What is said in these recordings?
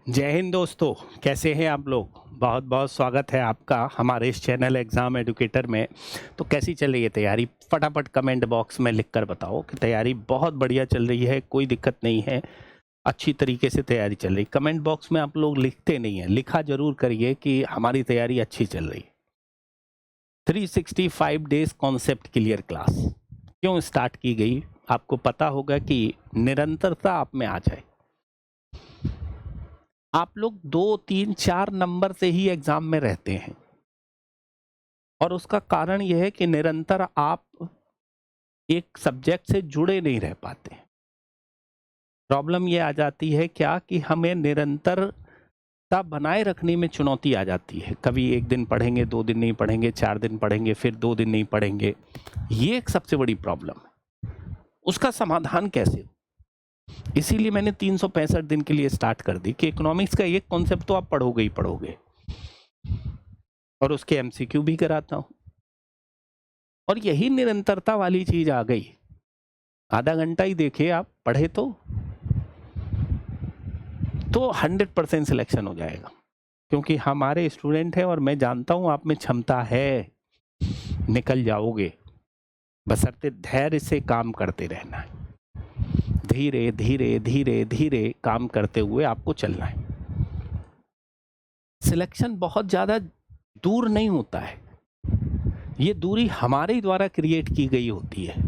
जय हिंद दोस्तों। कैसे हैं आप लोग? बहुत बहुत स्वागत है आपका हमारे इस चैनल एग्ज़ाम एजुकेटर में। तो कैसी चल रही है तैयारी? फटाफट कमेंट बॉक्स में लिखकर बताओ कि तैयारी बहुत बढ़िया चल रही है, कोई दिक्कत नहीं है, अच्छी तरीके से तैयारी चल रही। कमेंट बॉक्स में आप लोग लिखते नहीं हैं, लिखा ज़रूर करिए कि हमारी तैयारी अच्छी चल रही है। 365 डेज़ कॉन्सेप्ट क्लियर क्लास क्यों स्टार्ट की गई? आपको पता होगा कि निरंतरता आप में आ जाए। आप लोग 2, 3, 4 नंबर से ही एग्जाम में रहते हैं और उसका कारण यह है कि निरंतर आप एक सब्जेक्ट से जुड़े नहीं रह पाते। प्रॉब्लम ये आ जाती है क्या कि हमें निरंतरता बनाए रखने में चुनौती आ जाती है। कभी एक दिन पढ़ेंगे, 2 दिन नहीं पढ़ेंगे, 4 दिन पढ़ेंगे, फिर 2 दिन नहीं पढ़ेंगे। ये एक सबसे बड़ी प्रॉब्लम है। उसका समाधान कैसे हो? इसीलिए मैंने 365 दिन के लिए स्टार्ट कर दी कि इकोनॉमिक्स का एक कॉन्सेप्ट तो आप पढ़ोगे ही पढ़ोगे और उसके एमसीक्यू भी कराता हूं। और यही निरंतरता वाली चीज आ गई। आधा घंटा ही देखे आप, पढ़े तो 100% सिलेक्शन हो जाएगा, क्योंकि हमारे स्टूडेंट हैं और मैं जानता हूं आप में क्षमता है, निकल जाओगे। बशर्ते धैर्य से काम करते रहना है, धीरे धीरे धीरे धीरे काम करते हुए आपको चलना है। सिलेक्शन बहुत ज्यादा दूर नहीं होता है, ये दूरी हमारे द्वारा क्रिएट की गई होती है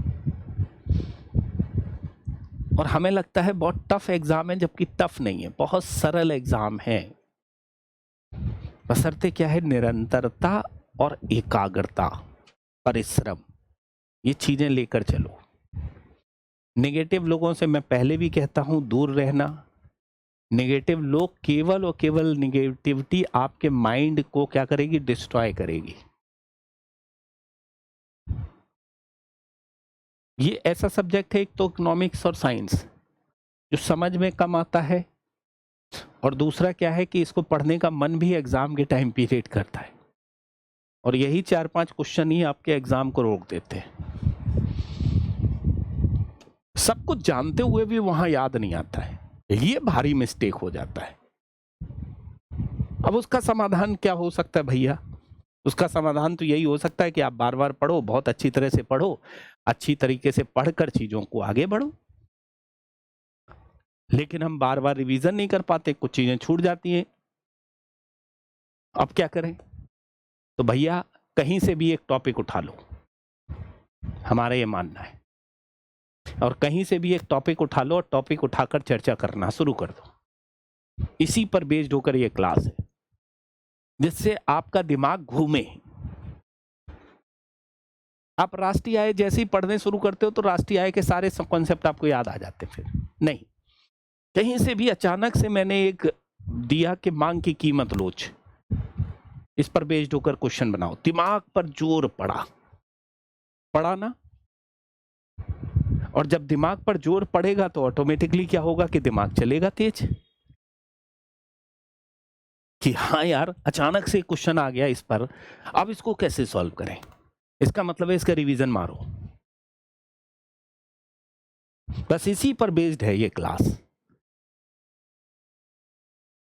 और हमें लगता है बहुत टफ एग्जाम है, जबकि टफ नहीं है, बहुत सरल एग्जाम है। बशर्ते क्या है, निरंतरता और एकाग्रता, परिश्रम, ये चीजें लेकर चलो। नेगेटिव लोगों से मैं पहले भी कहता हूं दूर रहना। नेगेटिव लोग केवल और केवल नेगेटिविटी आपके माइंड को क्या करेगी, डिस्ट्रॉय करेगी। ये ऐसा सब्जेक्ट है, एक तो इकोनॉमिक्स और साइंस, जो समझ में कम आता है, और दूसरा क्या है कि इसको पढ़ने का मन भी एग्जाम के टाइम पीरियड करता है, और यही 4-5 क्वेश्चन ही आपके एग्जाम को रोक देते हैं। सब कुछ जानते हुए भी वहां याद नहीं आता है, ये भारी मिस्टेक हो जाता है। अब उसका समाधान क्या हो सकता है भैया? उसका समाधान तो यही हो सकता है कि आप बार बार पढ़ो, बहुत अच्छी तरह से पढ़ो, अच्छी तरीके से पढ़कर चीजों को आगे बढ़ो। लेकिन हम बार बार रिवीजन नहीं कर पाते, कुछ चीजें छूट जाती हैं। अब क्या करें? तो भैया कहीं से भी एक टॉपिक उठा लो, हमारा ये मानना है, और कहीं से भी एक टॉपिक उठा लो और टॉपिक उठाकर चर्चा करना शुरू कर दो। इसी पर बेस्ड होकर ये क्लास है, जिससे आपका दिमाग घूमे। आप राष्ट्रीय आय जैसे ही पढ़ने शुरू करते हो तो राष्ट्रीय आय के सारे कॉन्सेप्ट आपको याद आ जाते हैं। फिर नहीं, कहीं से भी अचानक से मैंने एक दिया कि मांग की कीमत लोच, इस पर बेस्ड होकर क्वेश्चन बनाओ। दिमाग पर जोर पड़ा ना, और जब दिमाग पर जोर पड़ेगा तो ऑटोमेटिकली क्या होगा कि दिमाग चलेगा तेज, कि हाँ यार अचानक से क्वेश्चन आ गया इस पर, अब इसको कैसे सॉल्व करें। इसका मतलब है इसका रिवीजन मारो। बस इसी पर बेस्ड है ये क्लास।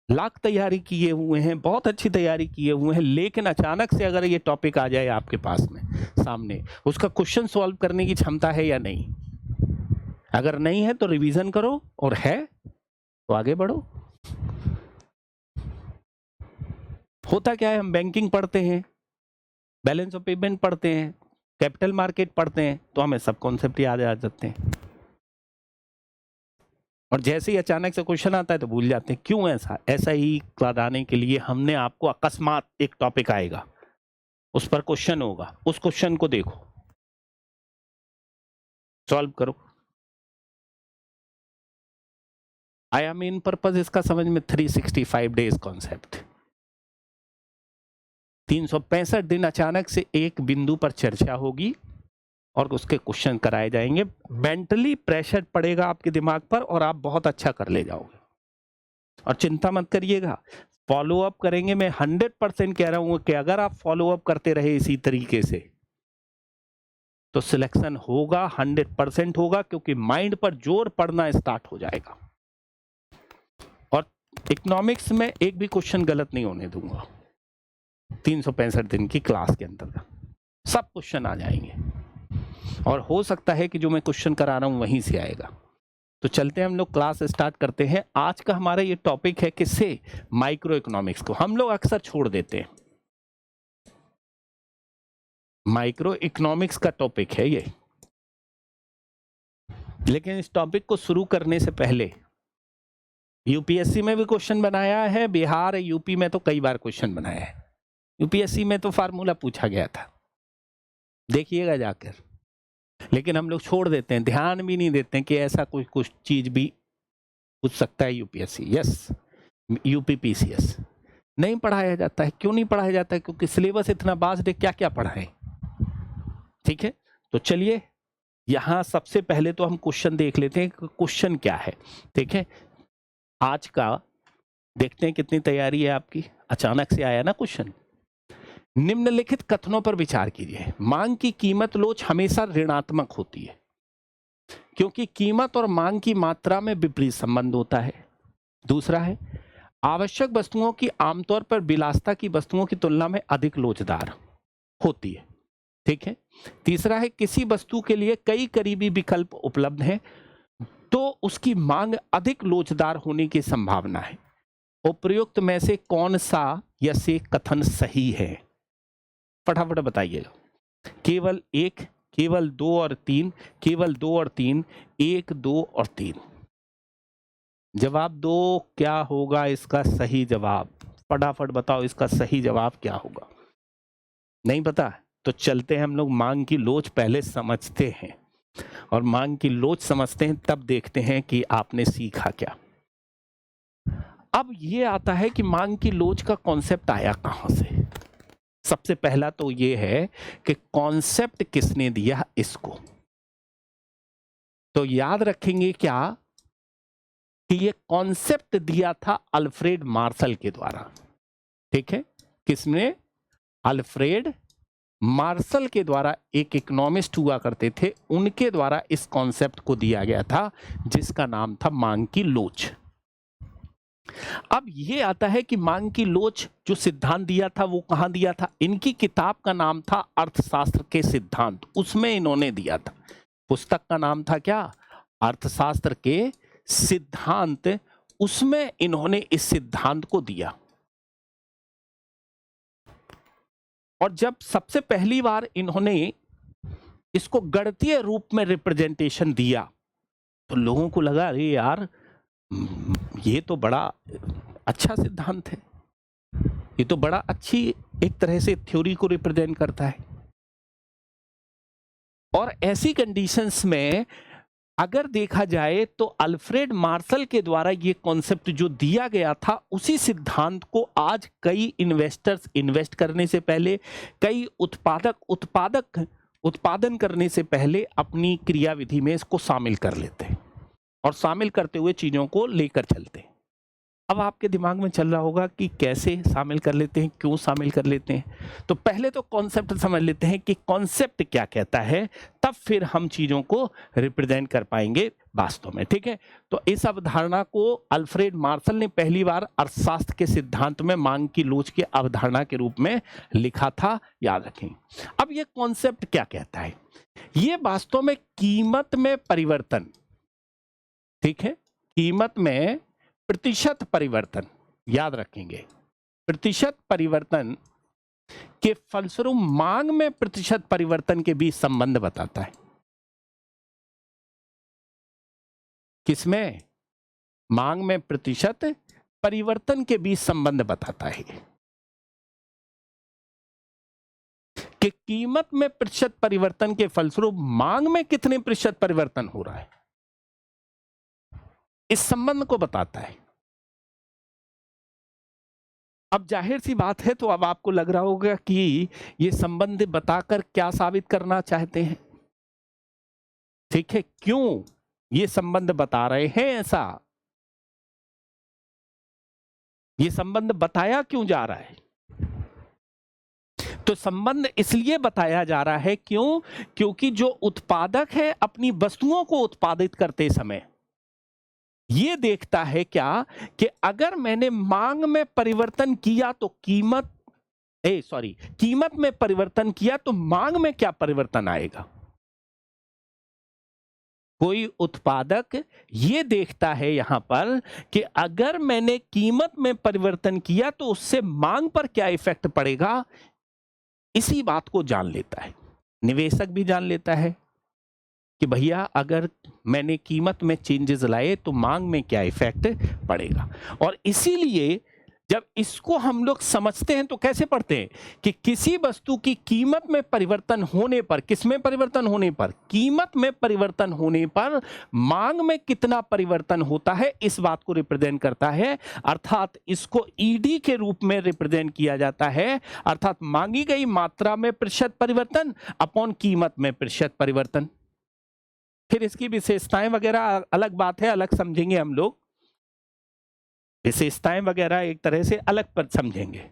लाख तैयारी किए हुए हैं, बहुत अच्छी तैयारी किए हुए हैं, लेकिन अचानक से अगर ये टॉपिक आ जाए आपके पास में सामने, उसका क्वेश्चन सॉल्व करने की क्षमता है या नहीं? अगर नहीं है तो रिवीजन करो, और है तो आगे बढ़ो। होता क्या है, हम बैंकिंग पढ़ते हैं, बैलेंस ऑफ पेमेंट पढ़ते हैं, कैपिटल मार्केट पढ़ते हैं, तो हमें सब कॉन्सेप्ट याद आ जाते हैं, और जैसे ही अचानक से क्वेश्चन आता है तो भूल जाते हैं। क्यों ऐसा? ऐसा ही कराने के लिए हमने आपको अकस्मात एक टॉपिक आएगा, उस पर क्वेश्चन होगा, उस क्वेश्चन को देखो, सॉल्व करो। आया मेन पर्पज इसका समझ में? 365 डेज कॉन्सेप्ट, 365 दिन अचानक से एक बिंदु पर चर्चा होगी और उसके क्वेश्चन कराए जाएंगे। मेंटली प्रेशर पड़ेगा आपके दिमाग पर और आप बहुत अच्छा कर ले जाओगे। और चिंता मत करिएगा, फॉलो अप करेंगे। मैं 100% कह रहा हूं कि अगर आप फॉलो अप करते रहे इसी तरीके से तो सिलेक्शन होगा, 100% होगा, क्योंकि माइंड पर जोर पड़ना स्टार्ट हो जाएगा। और इकोनॉमिक्स में एक भी क्वेश्चन गलत नहीं होने दूंगा। 365 दिन की क्लास के अंतर्गत सब क्वेश्चन आ जाएंगे, और हो सकता है कि जो मैं क्वेश्चन करा रहा हूं वहीं से आएगा। तो चलते हैं हम लोग क्लास स्टार्ट करते हैं। आज का हमारा ये टॉपिक है किससे, माइक्रो इकोनॉमिक्स को हम लोग अक्सर छोड़ देते हैं। माइक्रो इकोनॉमिक्स का टॉपिक है ये, लेकिन इस टॉपिक को शुरू करने से पहले यूपीएससी में भी क्वेश्चन बनाया है, बिहार यूपी में तो कई बार क्वेश्चन बनाया है। यूपीएससी में तो फार्मूला पूछा गया था, देखिएगा जाकर, लेकिन हम लोग छोड़ देते हैं, ध्यान भी नहीं देते हैं कि ऐसा कुछ चीज भी पूछ सकता है यूपीएससी। यस, यूपीपीसीएस नहीं पढ़ाया जाता है। क्यों नहीं पढ़ाया जाता है? क्योंकि सिलेबस इतना वास्ट है, क्या क्या पढ़ाएं। ठीक है, तो चलिए यहां सबसे पहले तो हम क्वेश्चन देख लेते हैं। क्वेश्चन क्या है, ठीक है, आज का देखते हैं कितनी तैयारी है आपकी। अचानक से आया ना क्वेश्चन। निम्नलिखित कथनों पर विचार कीजिए। मांग की कीमत लोच हमेशा ऋणात्मक होती है, क्योंकि कीमत और मांग की मात्रा में विपरीत संबंध होता है। दूसरा है, आवश्यक वस्तुओं की आमतौर पर विलासिता की वस्तुओं की तुलना में अधिक लोचदार होती है। ठीक है। तीसरा है, किसी वस्तु के लिए कई करीबी विकल्प उपलब्ध हैं तो उसकी मांग अधिक लोचदार होने की संभावना है। उपयुक्त में से कौन सा या से कथन सही है? फटाफट बताइएगा। केवल एक, केवल दो और तीन, केवल दो और तीन, एक, दो और तीन। जवाब दो, क्या होगा इसका सही जवाब? फटाफट बताओ इसका सही जवाब क्या होगा। नहीं पता? तो चलते हैं हम लोग मांग की लोच पहले समझते हैं, और मांग की लोच समझते हैं तब देखते हैं कि आपने सीखा क्या। अब ये आता है कि मांग की लोच का कॉन्सेप्ट आया कहां से। सबसे पहला तो ये है कि कॉन्सेप्ट किसने दिया इसको। तो याद रखेंगे क्या कि ये कॉन्सेप्ट दिया था अल्फ्रेड मार्शल के द्वारा। ठीक है, किसने? अल्फ्रेड मार्शल के द्वारा, एक इकोनॉमिस्ट हुआ करते थे, उनके द्वारा इस कॉन्सेप्ट को दिया गया था, जिसका नाम था मांग की लोच। अब ये आता है कि मांग की लोच जो सिद्धांत दिया था वो कहां दिया था? इनकी किताब का नाम था अर्थशास्त्र के सिद्धांत, उसमें इन्होंने दिया था। पुस्तक का नाम था क्या? अर्थशास्त्र के सिद्धांत, उसमें इन्होंने इस सिद्धांत को दिया। और जब सबसे पहली बार इन्होंने इसको गणितीय रूप में रिप्रेजेंटेशन दिया तो लोगों को लगा अरे यार ये तो बड़ा अच्छा सिद्धांत है, ये तो बड़ा अच्छी एक तरह से थ्योरी को रिप्रेजेंट करता है। और ऐसी कंडीशंस में अगर देखा जाए तो अल्फ्रेड मार्शल के द्वारा ये कॉन्सेप्ट जो दिया गया था, उसी सिद्धांत को आज कई इन्वेस्टर्स इन्वेस्ट करने से पहले, कई उत्पादन करने से पहले अपनी क्रियाविधि में इसको शामिल कर लेते हैं, और शामिल करते हुए चीजों को लेकर चलते हैं। अब आपके दिमाग में चल रहा होगा कि कैसे शामिल कर लेते हैं, क्यों शामिल कर लेते हैं। तो पहले तो कॉन्सेप्ट समझ लेते हैं कि कॉन्सेप्ट क्या कहता है, तब फिर हम चीजों को रिप्रेजेंट कर पाएंगे वास्तव में। ठीक है, तो इस अवधारणा को अल्फ्रेड मार्शल ने पहली बार अर्थशास्त्र के सिद्धांत में मांग की लोच की अवधारणा के रूप में लिखा था, याद रखें। अब ये कॉन्सेप्ट क्या कहता है? ये वास्तव में कीमत में परिवर्तन, ठीक है, कीमत में प्रतिशत परिवर्तन, याद रखेंगे, प्रतिशत परिवर्तन के फलस्वरूप मांग में प्रतिशत परिवर्तन के बीच संबंध बताता है। किसमें? मांग में प्रतिशत परिवर्तन के बीच संबंध बताता है कि कीमत में प्रतिशत परिवर्तन के फलस्वरूप मांग में कितने प्रतिशत परिवर्तन हो रहा है, इस संबंध को बताता है। अब जाहिर सी बात है, तो अब आपको लग रहा होगा कि ये संबंध बताकर क्या साबित करना चाहते हैं। ठीक है, क्यों ये संबंध बता रहे हैं? ऐसा ये संबंध बताया क्यों जा रहा है? तो संबंध इसलिए बताया जा रहा है क्यों? क्योंकि जो उत्पादक है अपनी वस्तुओं को उत्पादित करते समय ये देखता है क्या कि अगर मैंने मांग में परिवर्तन किया तो कीमत में परिवर्तन किया तो मांग में क्या परिवर्तन आएगा। कोई उत्पादक ये देखता है यहां पर कि अगर मैंने कीमत में परिवर्तन किया तो उससे मांग पर क्या इफेक्ट पड़ेगा, इसी बात को जान लेता है। निवेशक भी जान लेता है कि भैया अगर मैंने कीमत में चेंजेस लाए तो मांग में क्या इफेक्ट पड़ेगा। और इसीलिए जब इसको हम लोग समझते हैं तो कैसे पढ़ते हैं कि किसी वस्तु की कीमत में परिवर्तन होने पर, किसमें परिवर्तन होने पर, कीमत में परिवर्तन होने पर मांग में कितना परिवर्तन होता है, इस बात को रिप्रेजेंट करता है। अर्थात इसको ईडी के रूप में रिप्रेजेंट किया जाता है, अर्थात मांगी गई मात्रा में प्रतिशत परिवर्तन अपॉन कीमत में प्रतिशत परिवर्तन। फिर इसकी विशेषताएं वगैरह अलग बात है, अलग समझेंगे हम लोग। विशेषताएं वगैरह एक तरह से अलग पर समझेंगे,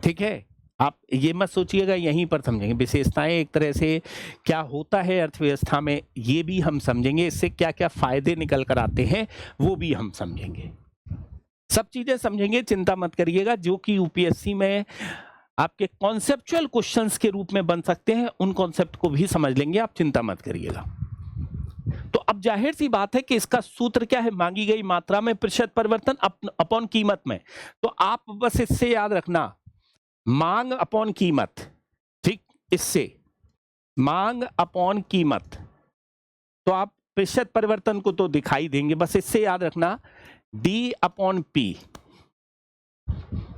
ठीक है। आप ये मत सोचिएगा यहीं पर समझेंगे। विशेषताएं एक तरह से क्या होता है अर्थव्यवस्था में ये भी हम समझेंगे, इससे क्या क्या फायदे निकल कर आते हैं वो भी हम समझेंगे। सब चीजें समझेंगे, चिंता मत करिएगा। जो कि यूपीएससी में आपके कॉन्सेप्चुअल क्वेश्चंस के रूप में बन सकते हैं, उन कॉन्सेप्ट को भी समझ लेंगे, आप चिंता मत करिएगा। तो अब जाहिर सी बात है कि इसका सूत्र क्या है, मांगी गई मात्रा में प्रतिशत परिवर्तन अपॉन कीमत में। तो आप बस इससे याद रखना, मांग अपॉन कीमत, ठीक, इससे मांग अपॉन कीमत, तो आप प्रतिशत परिवर्तन को तो दिखाई देंगे, बस इससे याद रखना D upon P,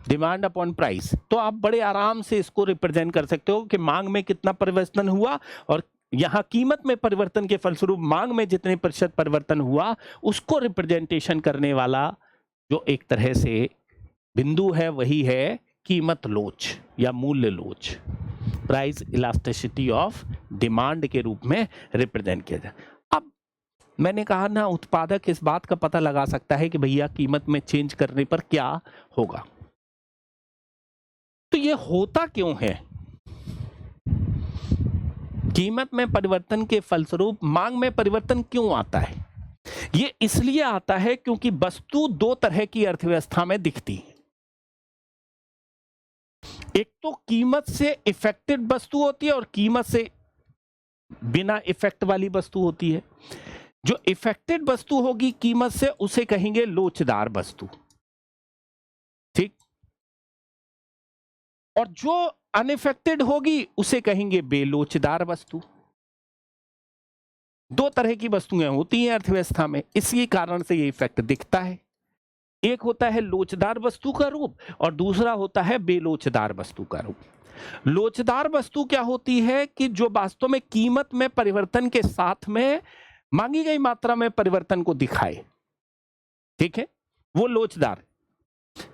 demand upon price. तो आप बड़े आराम से इसको रिप्रेजेंट कर सकते हो कि मांग में कितना परिवर्तन हुआ और यहां कीमत में परिवर्तन के फलस्वरूप मांग में जितने प्रतिशत परिवर्तन हुआ उसको रिप्रेजेंटेशन करने वाला जो एक तरह से बिंदु है वही है कीमत लोच या मूल्य लोच, प्राइस इलास्टिसिटी ऑफ डिमांड के रूप में रिप्रेजेंट किया जाए। अब मैंने कहा ना, उत्पादक इस बात का पता लगा सकता है कि भैया कीमत में चेंज करने पर क्या होगा। तो ये होता क्यों है, कीमत में परिवर्तन के फलस्वरूप मांग में परिवर्तन क्यों आता है। ये इसलिए आता है क्योंकि वस्तु दो तरह की अर्थव्यवस्था में दिखती है। एक तो कीमत से इफेक्टेड वस्तु होती है और कीमत से बिना इफेक्ट वाली वस्तु होती है। जो इफेक्टेड वस्तु होगी कीमत से उसे कहेंगे लोचदार वस्तु, ठीक, और जो अनइफेक्टेड होगी उसे कहेंगे बेलोचदार वस्तु। दो तरह की वस्तुएं होती हैं अर्थव्यवस्था में, इसी कारण से ये इफेक्ट दिखता है। एक होता है लोचदार वस्तु का रूप और दूसरा होता है बेलोचदार वस्तु का रूप। लोचदार वस्तु क्या होती है कि जो वास्तव में कीमत में परिवर्तन के साथ में मांगी गई मात्रा में परिवर्तन को दिखाए, ठीक है, वो लोचदार।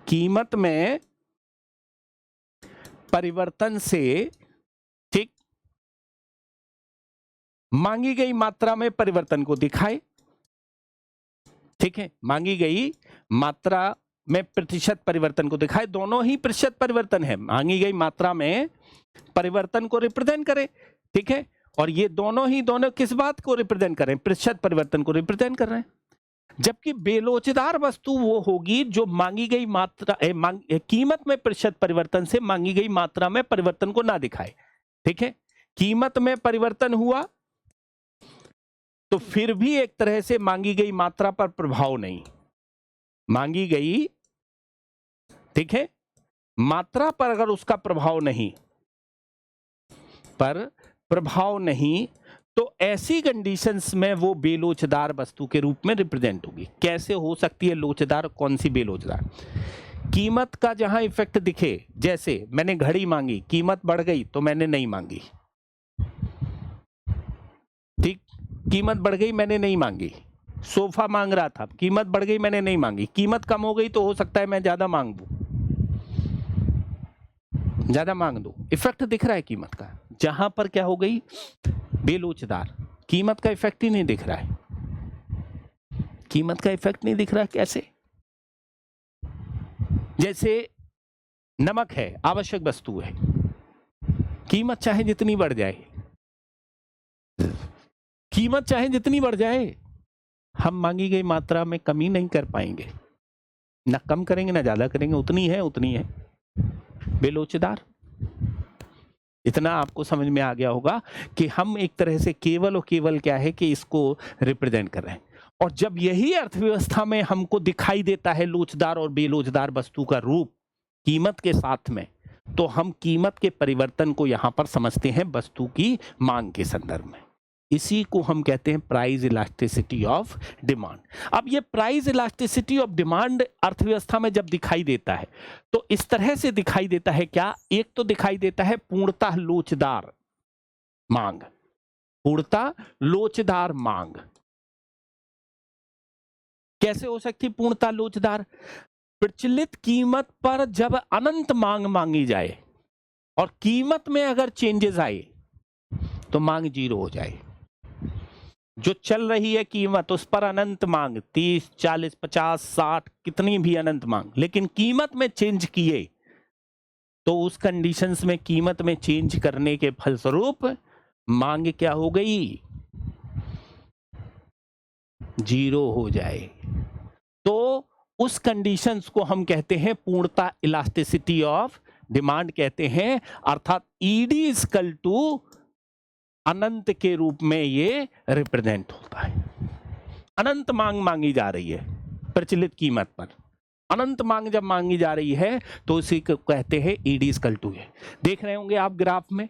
कीमत में परिवर्तन से, ठीक, मांगी गई मात्रा में परिवर्तन को दिखाए, ठीक है, मांगी गई मात्रा में प्रतिशत परिवर्तन को दिखाए। दोनों ही प्रतिशत परिवर्तन है, मांगी गई मात्रा में परिवर्तन को रिप्रेजेंट करे, ठीक है, और ये दोनों किस बात को रिप्रेजेंट कर रहे हैं, प्रतिशत परिवर्तन को रिप्रेजेंट कर रहे हैं। जबकि बेलोचदार वस्तु वो होगी जो मांगी गई मात्रा कीमत में प्रतिशत परिवर्तन से मांगी गई मात्रा में परिवर्तन को ना दिखाए, ठीक है। कीमत में परिवर्तन हुआ तो फिर भी एक तरह से मांगी गई मात्रा पर प्रभाव नहीं, मांगी गई, ठीक है, मात्रा पर अगर उसका प्रभाव नहीं तो ऐसी कंडीशंस में वो बेलोचदार वस्तु के रूप में रिप्रेजेंट होगी। कैसे हो सकती है लोचदार, कौन सी बेलोचदार, कीमत का जहां इफेक्ट दिखे, जैसे मैंने घड़ी मांगी, कीमत बढ़ गई तो मैंने नहीं मांगी, ठीक, कीमत बढ़ गई मैंने नहीं मांगी। सोफा मांग रहा था, कीमत बढ़ गई मैंने नहीं मांगी, कीमत कम हो गई तो हो सकता है मैं ज्यादा मांग दूं, इफेक्ट दिख रहा है कीमत का। जहां पर क्या हो गई, बेलोचदार, कीमत का इफेक्ट ही नहीं दिख रहा है, कीमत का इफेक्ट नहीं दिख रहा है। कैसे, जैसे नमक है, आवश्यक वस्तु है, कीमत चाहे जितनी बढ़ जाए, कीमत चाहे जितनी बढ़ जाए, हम मांगी गई मात्रा में कमी नहीं कर पाएंगे, ना कम करेंगे ना ज्यादा करेंगे, उतनी है बेलोचेदार। इतना आपको समझ में आ गया होगा कि हम एक तरह से केवल और केवल क्या है कि इसको रिप्रेजेंट कर रहे हैं। और जब यही अर्थव्यवस्था में हमको दिखाई देता है लोचदार और बेलोचदार वस्तु का रूप कीमत के साथ में, तो हम कीमत के परिवर्तन को यहां पर समझते हैं वस्तु की मांग के संदर्भ में। इसी को हम कहते हैं प्राइस इलास्टिसिटी ऑफ डिमांड। अब ये प्राइस इलास्टिसिटी ऑफ डिमांड अर्थव्यवस्था में जब दिखाई देता है तो इस तरह से दिखाई देता है क्या, एक तो दिखाई देता है पूर्णतः लोचदार मांग, पूर्णतः लोचदार मांग। कैसे हो सकती पूर्णतः लोचदार? प्रचलित कीमत पर जब अनंत मांग मांगी जाए और कीमत में अगर चेंजेस आए तो मांग जीरो हो जाए। जो चल रही है कीमत उस पर अनंत मांग, 30, 40, 50, 60 कितनी भी अनंत मांग, लेकिन कीमत में चेंज किए तो उस कंडीशंस में कीमत में चेंज करने के फलस्वरूप मांग क्या हो गई? जीरो हो जाए। तो उस कंडीशंस को हम कहते हैं पूर्णता इलास्टिसिटी ऑफ डिमांड कहते हैं, अर्थात ईडी इक्वल टू अनंत के रूप में ये रिप्रेजेंट होता है। अनंत मांग मांगी जा रही है प्रचलित कीमत पर, अनंत मांग जब मांगी जा रही है तो उसी को कहते हैं ईडी इक्वल टू है। देख रहे होंगे आप ग्राफ में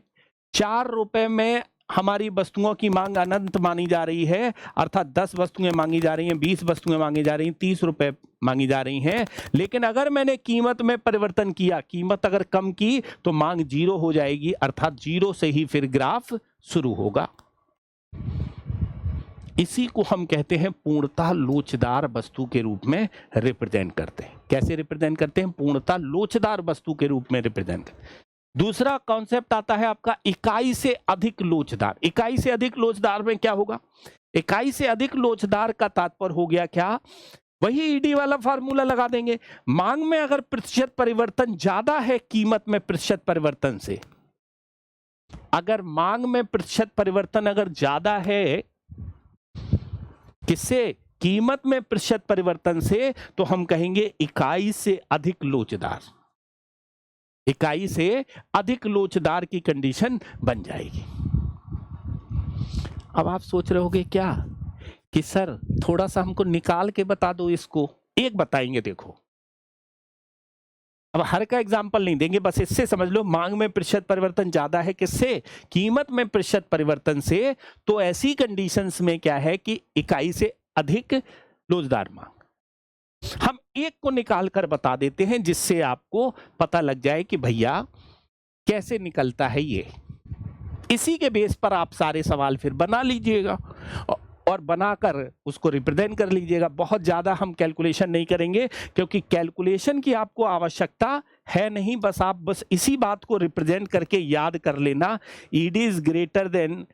4 रुपए में हमारी वस्तुओं की मांग अनंत मानी जा रही है, अर्थात 10 वस्तुएं मांगी जा रही हैं, 20 वस्तुएं मांगी जा रही हैं, 30 रुपए मांगी जा रही हैं। लेकिन अगर मैंने कीमत में परिवर्तन किया, कीमत अगर कम की तो मांग जीरो हो जाएगी, अर्थात जीरो से ही फिर ग्राफ शुरू होगा। इसी को हम कहते हैं पूर्णतः लोचदार वस्तु के रूप में रिप्रेजेंट करते हैं। कैसे रिप्रेजेंट करते हैं? पूर्णतः लोचदार वस्तु के रूप में रिप्रेजेंट करते हैं। दूसरा कॉन्सेप्ट आता है आपका इकाई से अधिक लोचदार। इकाई से अधिक लोचदार में क्या होगा? इकाई से अधिक लोचदार का तात्पर्य हो गया क्या? वही ईडी वाला फार्मूला लगा देंगे। मांग में अगर प्रतिशत परिवर्तन ज्यादा है कीमत में प्रतिशत परिवर्तन से, अगर मांग में प्रतिशत परिवर्तन अगर ज्यादा है किससे? कीमत में प्रतिशत परिवर्तन से, तो हम कहेंगे इकाई से अधिक लोचदार। इकाई से अधिक लोचदार की कंडीशन बन जाएगी। अब आप सोच रहे होगे क्या कि सर थोड़ा सा हमको निकाल के बता दो इसको। एक बताएंगे, देखो अब हर का एग्जाम्पल नहीं देंगे, बस इससे समझ लो मांग में प्रतिशत परिवर्तन ज्यादा है किससे? कीमत में प्रतिशत परिवर्तन से। तो ऐसी कंडीशंस में क्या है कि इकाई से अधिक लोचदार मांग। हम एक को निकाल कर बता देते हैं जिससे आपको पता लग जाए कि भैया कैसे निकलता है ये। इसी के बेस पर आप सारे सवाल फिर बना लीजिएगा और बनाकर उसको रिप्रेजेंट कर लीजिएगा। बहुत ज़्यादा हम कैलकुलेशन नहीं करेंगे क्योंकि कैलकुलेशन की आपको आवश्यकता है नहीं, बस इसी बात को रिप्रेजेंट करके याद कर लेना। ईडी इज ग्रेटर देन,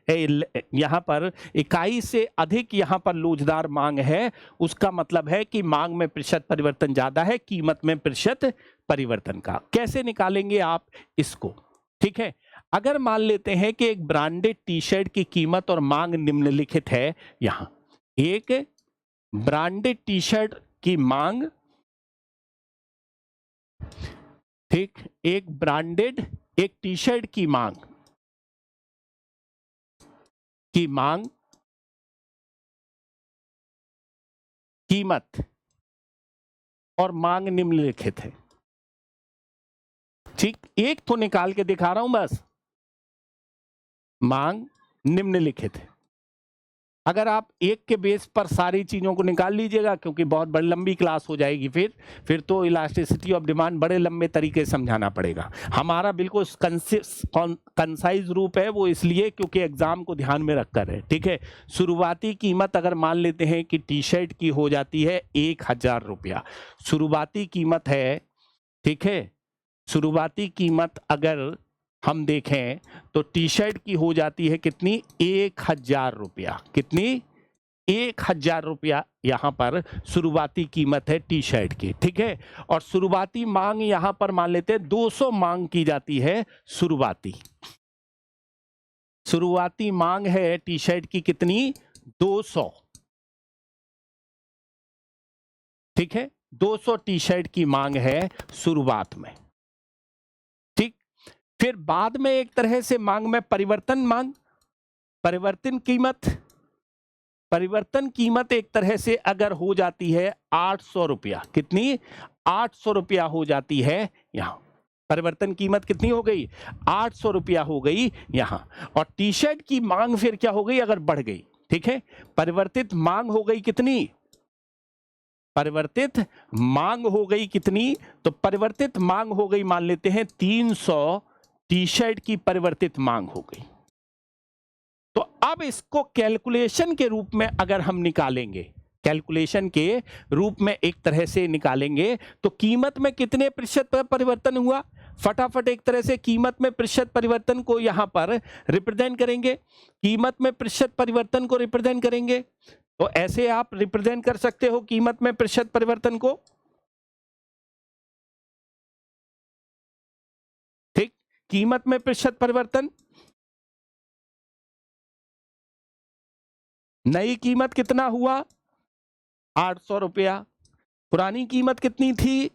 यहाँ पर इकाई से अधिक यहाँ पर लोचदार मांग है, उसका मतलब है कि मांग में प्रतिशत परिवर्तन ज़्यादा है कीमत में प्रतिशत परिवर्तन का। कैसे निकालेंगे आप इसको? ठीक है, अगर मान लेते हैं कि एक ब्रांडेड टी शर्ट की कीमत और मांग निम्नलिखित है। यहां एक ब्रांडेड टी शर्ट की मांग, ठीक, एक ब्रांडेड एक टी शर्ट की मांग कीमत और मांग निम्नलिखित है। ठीक, एक तो निकाल के दिखा रहा हूं बस। मांग निम्नलिखित है। अगर आप एक के बेस पर सारी चीजों को निकाल लीजिएगा, क्योंकि बहुत बड़ी लंबी क्लास हो जाएगी, फिर तो इलास्टिसिटी ऑफ डिमांड बड़े लंबे तरीके से समझाना पड़ेगा। हमारा बिल्कुल कंसाइज रूप है वो, इसलिए क्योंकि एग्जाम को ध्यान में रखकर है। ठीक है, शुरुआती कीमत अगर मान लेते हैं कि टी शर्ट की हो जाती है 1000 रुपया, शुरुआती कीमत है। ठीक है, शुरुआती कीमत अगर हम देखें तो टी शर्ट की हो जाती है कितनी? 1000 रुपया। कितनी? 1000 रुपया यहां पर शुरुआती कीमत है टी शर्ट की। ठीक है, और शुरुआती मांग यहां पर मान लेते हैं 200 मांग की जाती है शुरुआती। शुरुआती मांग है टी शर्ट की कितनी, 200, ठीक है, 200 टी शर्ट की मांग है शुरुआत में, ठीक। फिर बाद में एक तरह से मांग में परिवर्तन परिवर्तन कीमत एक तरह से अगर हो जाती है 800 रुपया, कितनी, 800 रुपया हो जाती है यहां, परिवर्तन कीमत कितनी हो गई, 800 रुपया हो गई यहां। और टी शर्ट की मांग फिर क्या हो गई, अगर बढ़ गई, ठीक है, परिवर्तित मांग हो गई कितनी, परिवर्तित मांग हो गई कितनी, तो परिवर्तित मांग हो गई, मान लेते हैं 300 टी शर्ट की परिवर्तित मांग हो गई। तो अब इसको कैलकुलेशन के रूप में अगर हम निकालेंगे, कैलकुलेशन के रूप में एक तरह से निकालेंगे, तो कीमत में कितने प्रतिशत परिवर्तन हुआ, फटाफट एक तरह से कीमत में प्रतिशत परिवर्तन को यहां पर रिप्रेजेंट करेंगे, कीमत में प्रतिशत परिवर्तन को रिप्रेजेंट करेंगे। तो ऐसे आप रिप्रेजेंट कर सकते हो कीमत में प्रतिशत परिवर्तन को, ठीक, कीमत में प्रतिशत परिवर्तन, नई कीमत कितना हुआ, 800 रुपया, पुरानी कीमत कितनी थी,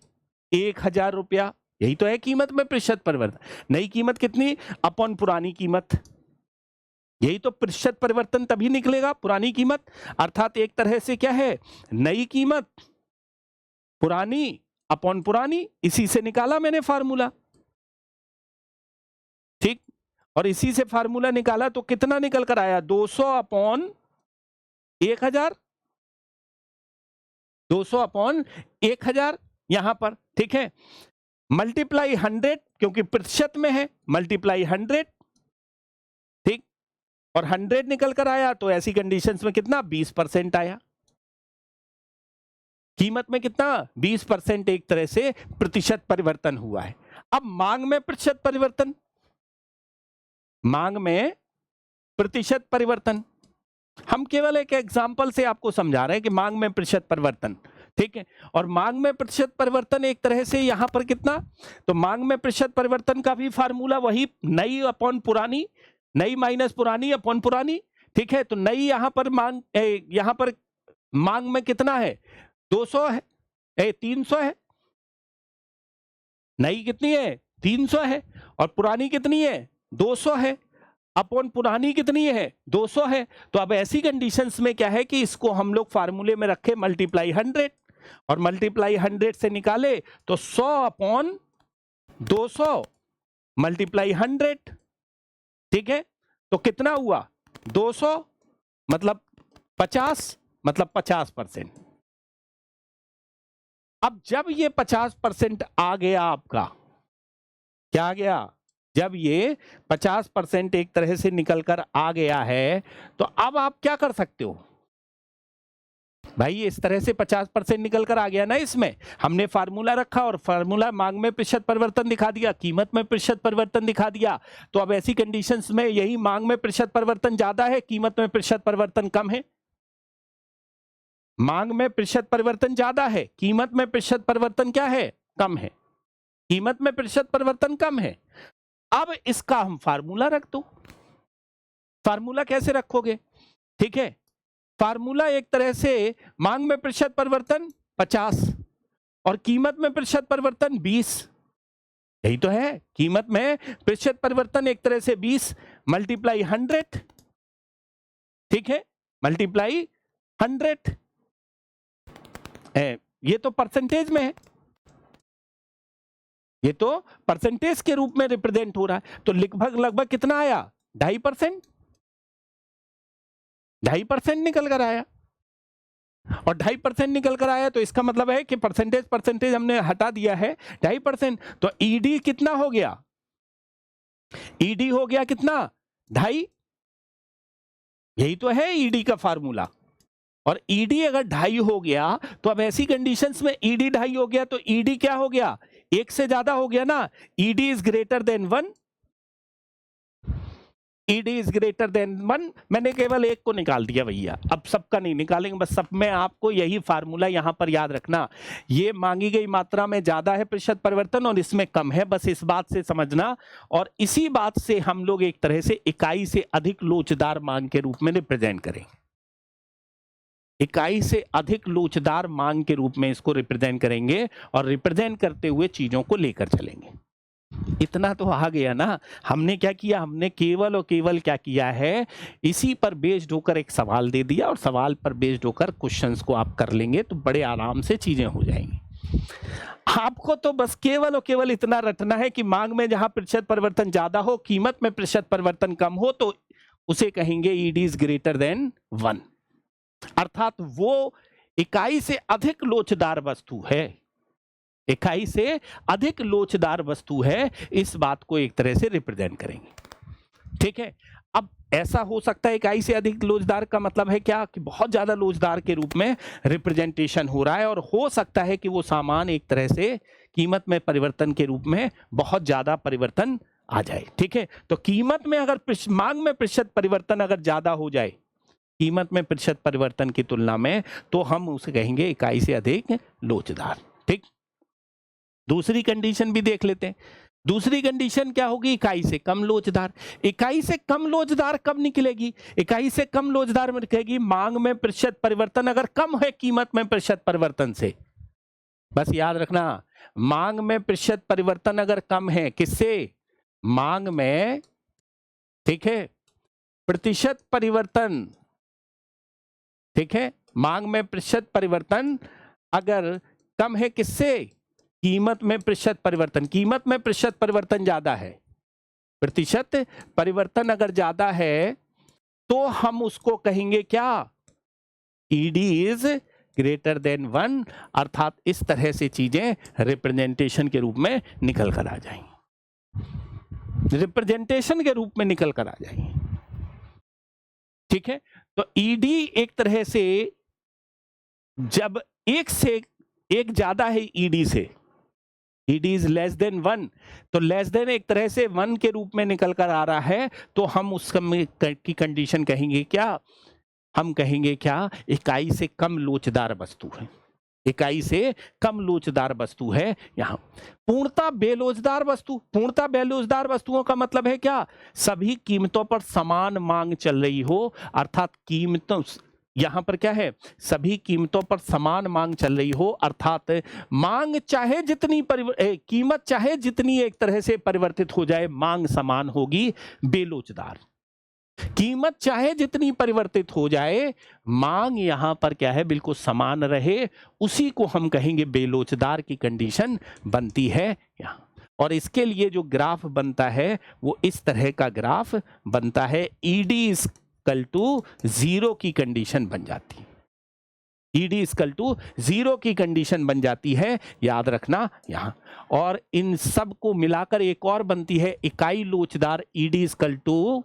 1000 रुपया, यही तो है कीमत में प्रतिशत परिवर्तन, नई कीमत कितनी अपॉन पुरानी कीमत, यही तो प्रतिशत परिवर्तन तभी निकलेगा, पुरानी कीमत, अर्थात एक तरह से क्या है, नई कीमत पुरानी अपॉन पुरानी, इसी से निकाला मैंने फार्मूला, ठीक। और इसी से फार्मूला निकाला तो कितना निकल कर आया, 200 अपॉन 1000, 200 अपॉन 1000 यहां पर, ठीक है, मल्टीप्लाई 100 क्योंकि प्रतिशत में है, मल्टीप्लाई 100, ठीक, और 100 निकल कर आया, तो ऐसी कंडीशंस में कितना, 20% आया, कीमत में कितना, 20% एक तरह से प्रतिशत परिवर्तन हुआ है। अब मांग में प्रतिशत परिवर्तन, मांग में प्रतिशत परिवर्तन, हम केवल एक एग्जांपल से आपको समझा रहे हैं कि मांग में प्रतिशत परिवर्तन, ठीक है। और मांग में प्रतिशत परिवर्तन एक तरह से यहां पर कितना, तो मांग में प्रतिशत परिवर्तन का भी फार्मूला वही, नई अपॉन पुरानी, नई माइनस पुरानी अपॉन पुरानी, ठीक है। तो नई यहां पर मांग, यहां पर मांग में कितना है, 200 है, 300 है, नई कितनी है, 300 है, और पुरानी कितनी है, 200 है, अपॉन पुरानी कितनी है, 200 है। तो अब ऐसी कंडीशंस में क्या है कि इसको हम लोग फार्मूले में रखे मल्टीप्लाई 100, और मल्टीप्लाई 100 से निकाले तो 100 अपॉन 200 मल्टीप्लाई 100, ठीक है। तो कितना हुआ, 200 मतलब 50, मतलब 50%। अब जब ये 50% आ गया आपका, क्या आ गया, जब ये 50% एक तरह से निकल कर आ गया है, तो अब आप क्या कर सकते हो भाई, इस तरह से 50% निकल कर आ गया ना, इसमें हमने फार्मूला रखा और फार्मूला मांग में प्रतिशत परिवर्तन दिखा दिया, कीमत में प्रतिशत परिवर्तन दिखा दिया। तो अब ऐसी कंडीशंस में यही मांग में प्रतिशत परिवर्तन ज्यादा है, कीमत में प्रतिशत परिवर्तन कम है, मांग में प्रतिशत परिवर्तन ज्यादा है, कीमत में प्रतिशत परिवर्तन क्या है, कम है, कीमत में प्रतिशत परिवर्तन कम है। अब इसका हम फार्मूला रख दो, फार्मूला कैसे रखोगे, ठीक है, फार्मूला एक तरह से मांग में प्रतिशत परिवर्तन 50 और कीमत में प्रतिशत परिवर्तन 20, यही तो है, कीमत में प्रतिशत परिवर्तन एक तरह से 20 मल्टीप्लाई 100, ठीक है, मल्टीप्लाई 100, ये तो परसेंटेज में है, ये तो परसेंटेज के रूप में रिप्रेजेंट हो रहा है। तो लगभग कितना आया, 2.5%, 2.5% निकल कर आया, और 2.5% निकल कर आया, तो इसका मतलब है कि परसेंटेज हमने हटा दिया है 2.5%। तो ईडी कितना हो गया, ईडी हो गया कितना, 2.5, यही तो है ईडी का फार्मूला। और ईडी अगर 2.5 हो गया, तो अब ऐसी कंडीशंस में ईडी 2.5 हो गया, तो ईडी क्या हो गया, 1 से ज्यादा हो गया ना, ED is greater than 1, ED is greater than 1, मैंने केवल एक को निकाल दिया भैया, अब सबका नहीं निकालेंगे, बस सब में आपको यही फार्मूला यहां पर याद रखना, ये मांगी गई मात्रा में ज्यादा है प्रतिशत परिवर्तन और इसमें कम है, बस इस बात से समझना। और इसी बात से हम लोग एक तरह से इकाई से अधिक लोचदार मांग के रूप में रिप्रेजेंट करें, इकाई से अधिक लोचदार मांग के रूप में इसको रिप्रेजेंट करेंगे और रिप्रेजेंट करते हुए चीजों को लेकर चलेंगे। इतना तो आ गया ना। हमने क्या किया, हमने केवल और केवल क्या किया है, इसी पर बेस्ड होकर एक सवाल दे दिया और सवाल पर बेस्ड होकर क्वेश्चंस को आप कर लेंगे तो बड़े आराम से चीजें हो जाएंगी। आपको तो बस केवल और केवल इतना रटना है कि मांग में जहां प्रतिशत परिवर्तन ज्यादा हो, कीमत में प्रतिशत परिवर्तन कम हो, तो उसे कहेंगे ईडी इज ग्रेटर देन 1, अर्थात वो इकाई से अधिक लोचदार वस्तु है, इकाई से अधिक लोचदार वस्तु है, इस बात को एक तरह से रिप्रेजेंट करेंगे। ठीक है, अब ऐसा हो सकता है इकाई से अधिक लोचदार का मतलब है क्या, कि बहुत ज्यादा लोचदार के रूप में रिप्रेजेंटेशन हो रहा है, और हो सकता है कि वो सामान एक तरह से कीमत में परिवर्तन के रूप में बहुत ज्यादा परिवर्तन आ जाए। ठीक है, तो कीमत में अगर मांग में प्रतिशत परिवर्तन अगर ज्यादा हो जाए कीमत में प्रतिशत परिवर्तन की तुलना में, तो हम उसे कहेंगे इकाई से अधिक लोचदार। ठीक, दूसरी कंडीशन भी देख लेते हैं। दूसरी कंडीशन क्या होगी, इकाई से कम लोचदार। इकाई से कम लोचदार कब निकलेगी, इकाई से कम लोचदार में निकलेगी मांग में प्रतिशत परिवर्तन अगर कम है कीमत में प्रतिशत परिवर्तन से। बस याद रखना, मांग में प्रतिशत परिवर्तन अगर कम है, किससे, मांग में, ठीक है, प्रतिशत परिवर्तन, ठीक है, मांग में प्रतिशत परिवर्तन अगर कम है, किससे, कीमत में प्रतिशत परिवर्तन। कीमत में प्रतिशत परिवर्तन ज्यादा है, प्रतिशत परिवर्तन अगर ज्यादा है तो हम उसको कहेंगे क्या, ईडी इज ग्रेटर देन 1, अर्थात इस तरह से चीजें रिप्रेजेंटेशन के रूप में निकल कर आ जाएंगी, रिप्रेजेंटेशन के रूप में निकल कर आ जाएंगी। ठीक है, तो ईडी एक तरह से जब एक से एक ज्यादा है ईडी से, ईडी इज लेस देन 1, तो लेस देन एक तरह से 1 के रूप में निकल कर आ रहा है, तो हम उस की कंडीशन कहेंगे क्या, हम कहेंगे क्या, इकाई से कम लोचदार वस्तु है, इकाई से कम लोचदार वस्तु है। यहां पूर्णता बेलोचदार वस्तु, पूर्णता बेलोचदार वस्तुओं का मतलब है क्या, सभी कीमतों पर समान मांग चल रही हो, अर्थात कीमतों, यहां पर क्या है, सभी कीमतों पर समान मांग चल रही हो, अर्थात मांग चाहे जितनी कीमत चाहे जितनी एक तरह से परिवर्तित हो जाए, मांग समान होगी, बेलोचदार। कीमत चाहे जितनी परिवर्तित हो जाए, मांग यहां पर क्या है, बिल्कुल समान रहे, उसी को हम कहेंगे बेलोचदार की कंडीशन बनती है यहां। और इसके लिए जो ग्राफ बनता है वो इस तरह का ग्राफ बनता है, ईडी इक्वल टू 0 की कंडीशन बन जाती है, ईडी इक्वल टू 0 की कंडीशन बन जाती है, याद रखना यहां। और इन सब को मिलाकर एक और बनती है इकाई लोचदार, ईडी इक्वल टू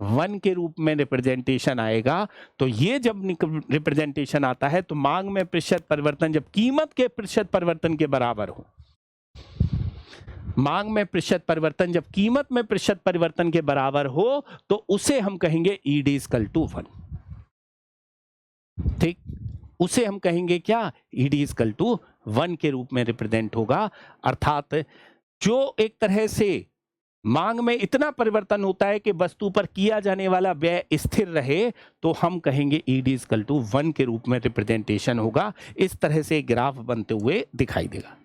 1 के रूप में रिप्रेजेंटेशन आएगा। तो ये जब रिप्रेजेंटेशन आता है तो मांग में प्रतिशत परिवर्तन जब कीमत के प्रतिशत परिवर्तन के बराबर हो, मांग में प्रतिशत परिवर्तन जब कीमत में प्रतिशत परिवर्तन के बराबर हो, तो उसे हम कहेंगे ईडी इक्वल टू 1। ठीक, उसे हम कहेंगे क्या, ईडी इक्वल टू 1 के रूप में रिप्रेजेंट होगा, अर्थात जो एक तरह से मांग में इतना परिवर्तन होता है कि वस्तु पर किया जाने वाला व्यय स्थिर रहे, तो हम कहेंगे ईडी इक्वल टू 1 के रूप में रिप्रेजेंटेशन होगा। इस तरह से ग्राफ बनते हुए दिखाई देगा।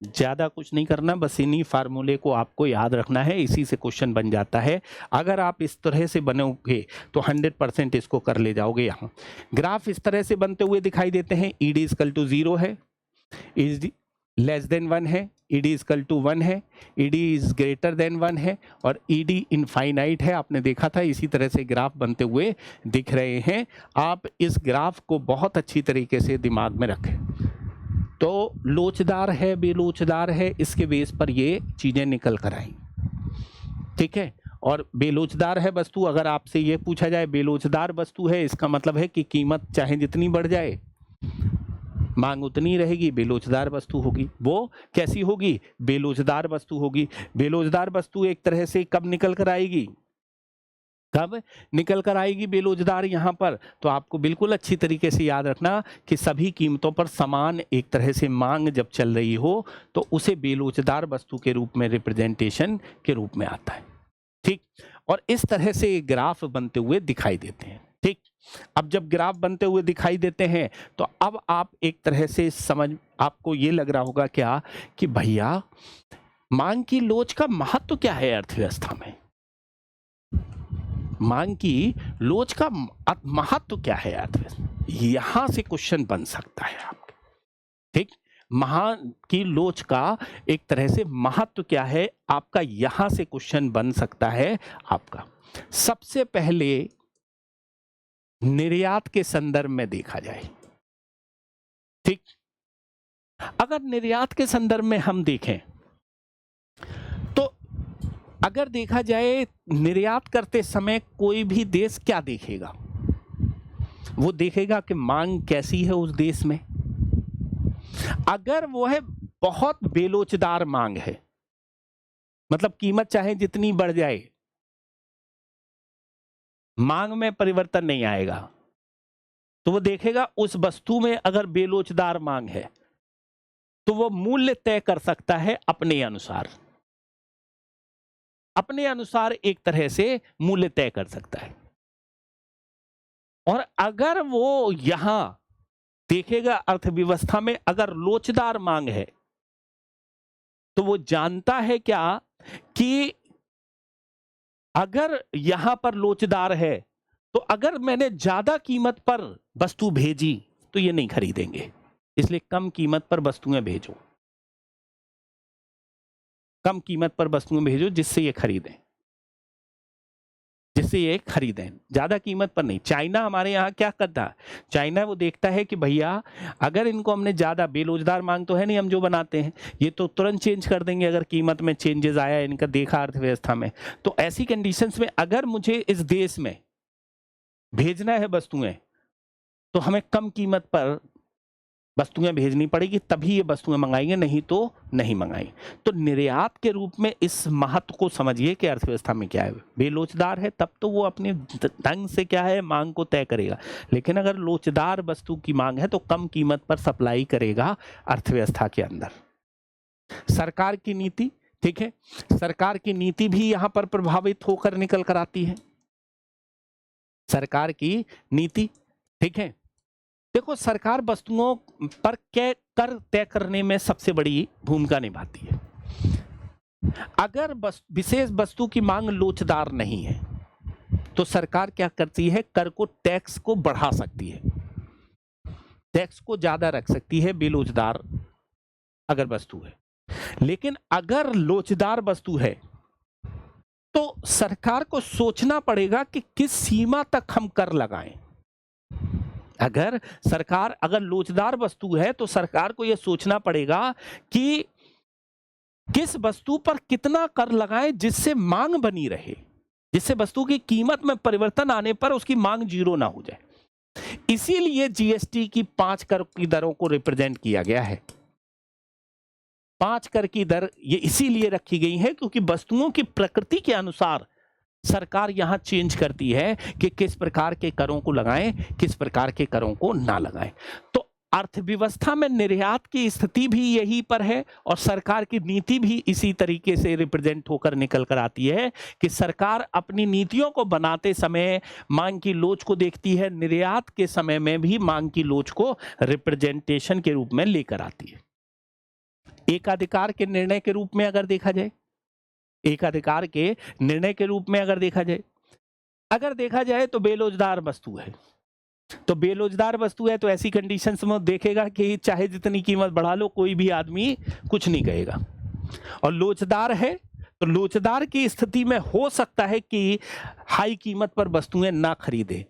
ज्यादा कुछ नहीं करना, बस इन्हीं फार्मूले को आपको याद रखना है, इसी से क्वेश्चन बन जाता है। अगर आप इस तरह से बनोगे तो 100% इसको कर ले जाओगे। यहाँ ग्राफ इस तरह से बनते हुए दिखाई देते हैं, ईडी इक्वल टू 0 है, ईडी लेस देन 1 है, ईडी इक्वल टू 1 है, ईडी इज ग्रेटर देन 1 है, और ईडी इनफाइनाइट है। आपने देखा था, इसी तरह से ग्राफ बनते हुए दिख रहे हैं। आप इस ग्राफ को बहुत अच्छी तरीके से दिमाग में रखें। तो लोचदार है, बेलोचदार है, इसके बेस पर ये चीजें निकल कर आई। ठीक है, और बेलोचदार है वस्तु, अगर आपसे ये पूछा जाए बेलोचदार वस्तु है, इसका मतलब है कि कीमत चाहे जितनी बढ़ जाए, मांग उतनी रहेगी, बेलोचदार वस्तु होगी। वो कैसी होगी, बेलोचदार वस्तु होगी। बेलोचदार वस्तु एक तरह से कब निकल कर आएगी, कब निकल कर आएगी बेरोजगार यहाँ पर? तो आपको बिल्कुल अच्छी तरीके से याद रखना कि सभी कीमतों पर समान एक तरह से मांग जब चल रही हो तो उसे बेरोजगार वस्तु के रूप में रिप्रेजेंटेशन के रूप में आता है। ठीक, और इस तरह से ग्राफ बनते हुए दिखाई देते हैं। ठीक, अब जब ग्राफ बनते हुए दिखाई देते हैं तो अब आप एक तरह से समझ, आपको ये लग रहा होगा क्या कि भैया मांग की लोच का महत्व क्या है अर्थव्यवस्था में? मांग की लोच का महत्व क्या है अर्थव्यवस्था? यहां से क्वेश्चन बन सकता है आपके। ठीक, मांग की लोच का एक तरह से महत्व क्या है आपका, यहां से क्वेश्चन बन सकता है आपका। सबसे पहले निर्यात के संदर्भ में देखा जाए। ठीक, अगर निर्यात के संदर्भ में हम देखें तो अगर देखा जाए निर्यात करते समय कोई भी देश क्या देखेगा? वो देखेगा कि मांग कैसी है उस देश में। अगर वो है बहुत बेलोचदार मांग है, मतलब कीमत चाहे जितनी बढ़ जाए मांग में परिवर्तन नहीं आएगा, तो वो देखेगा उस वस्तु में अगर बेलोचदार मांग है तो वो मूल्य तय कर सकता है अपने अनुसार, अपने अनुसार एक तरह से मूल्य तय कर सकता है। और अगर वो यहां देखेगा अर्थव्यवस्था में अगर लोचदार मांग है तो वो जानता है क्या कि अगर यहां पर लोचदार है तो अगर मैंने ज्यादा कीमत पर वस्तु भेजी तो ये नहीं खरीदेंगे, इसलिए कम कीमत पर वस्तुएं भेजो, कम कीमत पर वस्तुएं भेजो जिससे ये खरीदें, जिससे ये खरीदें, ज्यादा कीमत पर नहीं। चाइना हमारे यहाँ क्या करता है? चाइना वो देखता है कि भैया अगर इनको हमने ज्यादा, बेरोजगार मांग तो है नहीं हम जो बनाते हैं, ये तो तुरंत चेंज कर देंगे अगर कीमत में चेंजेस आया इनका देखा अर्थव्यवस्था में। तो ऐसी कंडीशंस में अगर मुझे इस देश में भेजना है वस्तुएं तो हमें कम कीमत पर वस्तुएं भेजनी पड़ेगी, तभी ये वस्तुएं मंगाएंगे, नहीं तो नहीं मंगाएंगे। तो निर्यात के रूप में इस महत्व को समझिए कि अर्थव्यवस्था में क्या है। बेलोचदार है तब तो वो अपने ढंग से क्या है मांग को तय करेगा, लेकिन अगर लोचदार वस्तु की मांग है तो कम कीमत पर सप्लाई करेगा अर्थव्यवस्था के अंदर। सरकार की नीति, ठीक है, सरकार की नीति भी यहां पर प्रभावित होकर निकल कर आती है। सरकार की नीति, ठीक है, देखो सरकार वस्तुओं पर कर तय करने में सबसे बड़ी भूमिका निभाती है। अगर विशेष वस्तु की मांग लोचदार नहीं है तो सरकार क्या करती है? कर को, टैक्स को बढ़ा सकती है, टैक्स को ज्यादा रख सकती है बेलोचदार अगर वस्तु है। लेकिन अगर लोचदार वस्तु है तो सरकार को सोचना पड़ेगा कि किस सीमा तक हम कर लगाएं। अगर सरकार, अगर लोचदार वस्तु है तो सरकार को यह सोचना पड़ेगा कि किस वस्तु पर कितना कर लगाएं जिससे मांग बनी रहे, जिससे वस्तु की कीमत में परिवर्तन आने पर उसकी मांग जीरो ना हो जाए। इसीलिए जीएसटी की 5 कर की दरों को रिप्रेजेंट किया गया है। 5 कर की दर ये इसीलिए रखी गई है क्योंकि वस्तुओं की प्रकृति के अनुसार सरकार यहां चेंज करती है कि किस प्रकार के करों को लगाएं, किस प्रकार के करों को ना लगाएं। तो अर्थव्यवस्था में निर्यात की स्थिति भी यही पर है और सरकार की नीति भी इसी तरीके से रिप्रेजेंट होकर निकल कर आती है कि सरकार अपनी नीतियों को बनाते समय मांग की लोच को देखती है, निर्यात के समय में भी मांग की लोच को रिप्रेजेंटेशन के रूप में लेकर आती है। एकाधिकार के निर्णय के रूप में अगर देखा जाए, एकाधिकार के निर्णय के रूप में अगर देखा जाए तो बेरोजगार वस्तु है, तो बेरोजगार वस्तु है तो ऐसी कंडीशंस में देखेगा कि चाहे जितनी कीमत बढ़ा लो कोई भी आदमी कुछ नहीं कहेगा। और लोचदार है तो लोचदार की स्थिति में हो सकता है कि हाई कीमत पर वस्तुएं ना खरीदे,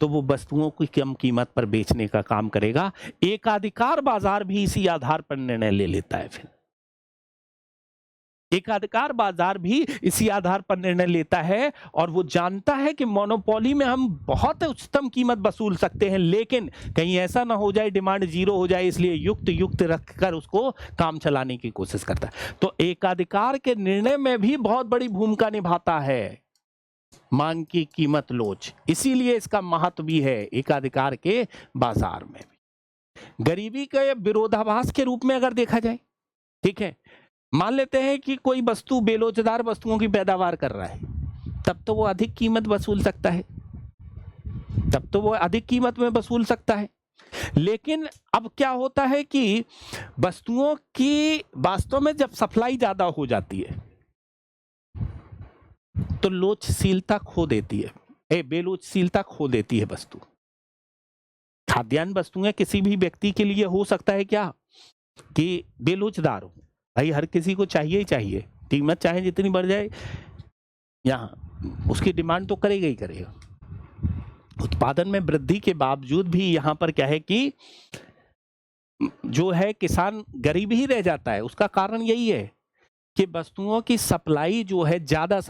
तो वो वस्तुओं की कम कीमत पर बेचने का काम करेगा। एकाधिकार बाजार भी इसी आधार पर निर्णय ले लेता है। फिर एकाधिकार बाजार भी इसी आधार पर निर्णय लेता है और वो जानता है कि मोनोपोली में हम बहुत उच्चतम कीमत वसूल सकते हैं, लेकिन कहीं ऐसा ना हो जाए डिमांड जीरो हो जाए, इसलिए युक्त युक्त रखकर उसको काम चलाने की कोशिश करता है। तो एकाधिकार के निर्णय में भी बहुत बड़ी भूमिका निभाता है मांग की कीमत लोच, इसीलिए इसका महत्व भी है एकाधिकार के बाजार में भी। गरीबी के विरोधाभास के रूप में अगर देखा जाए, ठीक है, मान लेते हैं कि कोई वस्तु बेलोचदार वस्तुओं की पैदावार कर रहा है, तब तो वो अधिक कीमत वसूल सकता है, तब तो वो अधिक कीमत में वसूल सकता है। लेकिन अब क्या होता है कि वस्तुओं की वास्तव में जब सप्लाई ज्यादा हो जाती है तो लोचशीलता खो देती है, बेलोचशीलता खो देती है वस्तु। खाद्यान्न वस्तुएं किसी भी व्यक्ति के लिए हो सकता है क्या कि बेलोचदार हो, भाई हर किसी को चाहिए ही चाहिए, कीमत चाहे जितनी बढ़ जाए यहाँ उसकी डिमांड तो करेगा ही करेगा। उत्पादन में वृद्धि के बावजूद भी यहाँ पर क्या है कि जो है किसान गरीब ही रह जाता है। उसका कारण यही है कि वस्तुओं की सप्लाई जो है ज्यादा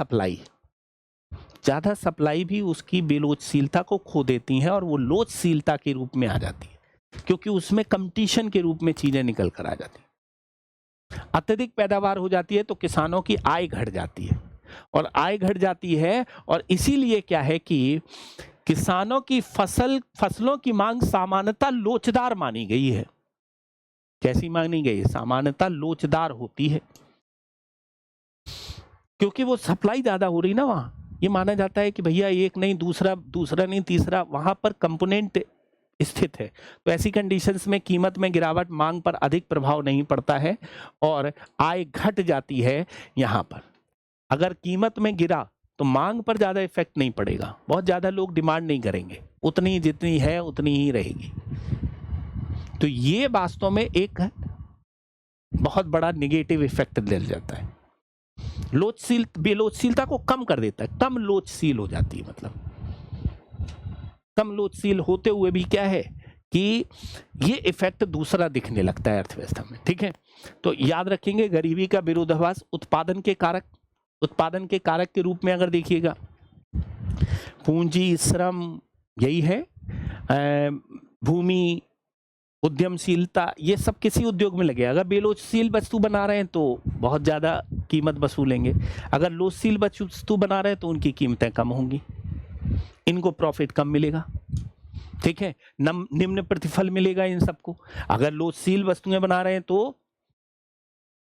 सप्लाई भी उसकी बेलोचशीलता को खो देती है और वो लोचशीलता के रूप में आ जाती है, क्योंकि उसमें कंपटीशन के रूप में चीजें निकल कर आ जाती है। अत्यधिक पैदावार हो जाती है तो किसानों की आय घट जाती है, और आय घट जाती है और इसीलिए क्या है कि किसानों की फसलों की मांग सामान्यतः लोचदार मानी गई है। कैसी मानी गई है? सामान्यतः लोचदार होती है, क्योंकि वो सप्लाई ज्यादा हो रही ना वहां। ये माना जाता है कि भैया एक नहीं दूसरा नहीं तीसरा, वहां पर कंपोनेंट स्थित है। तो ऐसी कंडीशंस में कीमत में गिरावट मांग पर अधिक प्रभाव नहीं पड़ता है और आय घट जाती है। यहाँ पर अगर कीमत में गिरा तो मांग पर ज्यादा इफेक्ट नहीं पड़ेगा, बहुत ज्यादा लोग डिमांड नहीं करेंगे, उतनी जितनी है उतनी ही रहेगी। तो ये वास्तव में एक बहुत बड़ा नेगेटिव इफेक्ट ले जाता है, बेलोचशीलता को कम कर देता है, कम लोचशील हो जाती है। मतलब कम लोचशील होते हुए भी क्या है कि ये इफेक्ट दूसरा दिखने लगता है अर्थव्यवस्था में, ठीक है। तो याद रखेंगे गरीबी का विरोधाभास उत्पादन के कारक के रूप में अगर देखिएगा, पूंजी श्रम यही है, भूमि, उद्यमशीलता, ये सब किसी उद्योग में लगे। अगर बेलोचशील वस्तु बना रहे हैं तो बहुत ज्यादा कीमत वसूलेंगे, अगर लोचशील वस्तु बना रहे हैं तो उनकी कीमतें कम होंगी, इनको प्रॉफिट कम मिलेगा, ठीक है, निम्न प्रतिफल मिलेगा इन सबको। अगर लोचशील वस्तुएं बना रहे हैं तो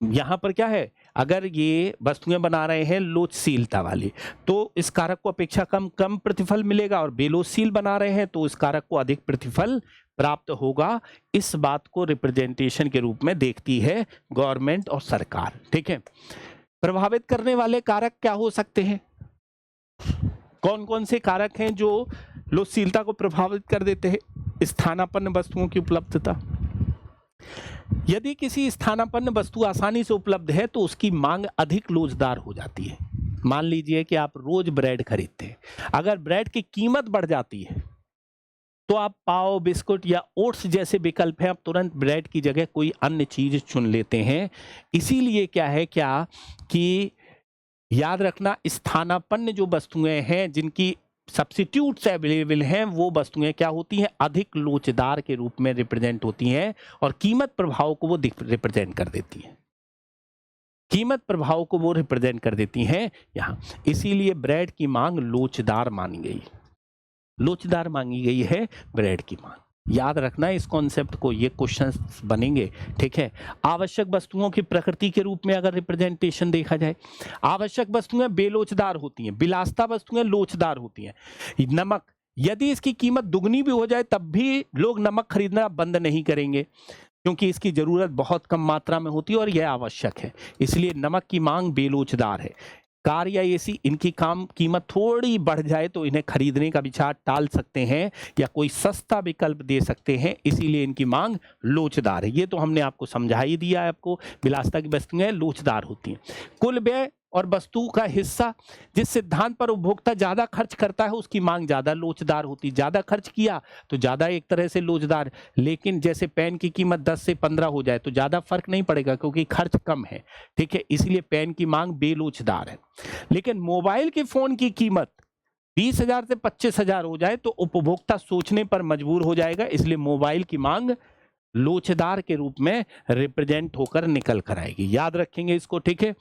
यहां पर क्या है, अगर ये वस्तुएं बना रहे हैं लोचशीलता वाली तो इस कारक को अपेक्षा कम प्रतिफल मिलेगा, और बेलोचशील बना रहे हैं तो इस कारक को अधिक प्रतिफल प्राप्त होगा। इस बात को रिप्रेजेंटेशन के रूप में देखती है गवर्नमेंट और सरकार, ठीक है। प्रभावित करने वाले कारक क्या हो सकते हैं? कौन कौन से कारक हैं जो लोचशीलता को प्रभावित कर देते हैं? स्थानापन्न वस्तुओं की उपलब्धता। यदि किसी स्थानापन्न वस्तु आसानी से उपलब्ध है तो उसकी मांग अधिक लोचदार हो जाती है। मान लीजिए कि आप रोज ब्रेड खरीदते हैं, अगर ब्रेड की कीमत बढ़ जाती है तो आप पाव, बिस्कुट या ओट्स जैसे विकल्प हैं, आप तुरंत ब्रेड की जगह कोई अन्य चीज चुन लेते हैं। इसीलिए क्या है कि याद रखना, स्थानापन्न जो वस्तुएं हैं जिनकी सब्स्टिट्यूट्स अवेलेबल हैं, वो वस्तुएं क्या होती हैं, अधिक लोचदार के रूप में रिप्रेजेंट होती हैं और कीमत प्रभाव को वो रिप्रेजेंट कर देती हैं, कीमत प्रभाव को वो रिप्रेजेंट कर देती हैं यहाँ। इसीलिए ब्रेड की मांग लोचदार मानी गई है ब्रेड की मांग। याद रखना इस कॉन्सेप्ट को, ये क्वेश्चंस बनेंगे, ठीक है। आवश्यक वस्तुओं की प्रकृति के रूप में अगर रिप्रेजेंटेशन देखा जाए, आवश्यक वस्तुएं बेलोचदार होती हैं, विलासिता वस्तुएं लोचदार होती हैं। नमक, यदि इसकी कीमत दुगनी भी हो जाए तब भी लोग नमक खरीदना बंद नहीं करेंगे, क्योंकि इसकी जरूरत बहुत कम मात्रा में होती है और यह आवश्यक है, इसलिए नमक की मांग बेलोचदार है। कार या एसी, इनकी कीमत थोड़ी बढ़ जाए तो इन्हें खरीदने का विचार टाल सकते हैं या कोई सस्ता विकल्प दे सकते हैं, इसीलिए इनकी मांग लोचदार है। ये तो हमने आपको समझा ही दिया है, आपको विलासिता की वस्तुएं लोचदार होती हैं। कुल व्यय और वस्तु का हिस्सा। जिस सिद्धांत पर उपभोक्ता ज्यादा खर्च करता है उसकी मांग ज्यादा लोचदार होती है। ज्यादा खर्च किया तो ज्यादा एक तरह से लोचदार। लेकिन जैसे पेन की कीमत 10 से 15 हो जाए तो ज्यादा फर्क नहीं पड़ेगा क्योंकि खर्च कम है, ठीक है, इसलिए पेन की मांग बेलोचदार है। लेकिन मोबाइल के फोन की कीमत 20,000 से 25,000 हो जाए तो उपभोक्ता सोचने पर मजबूर हो जाएगा, इसलिए मोबाइल की मांग लोचदार के रूप में रिप्रेजेंट होकर निकल कर आएगी। याद रखेंगे इसको, ठीक है।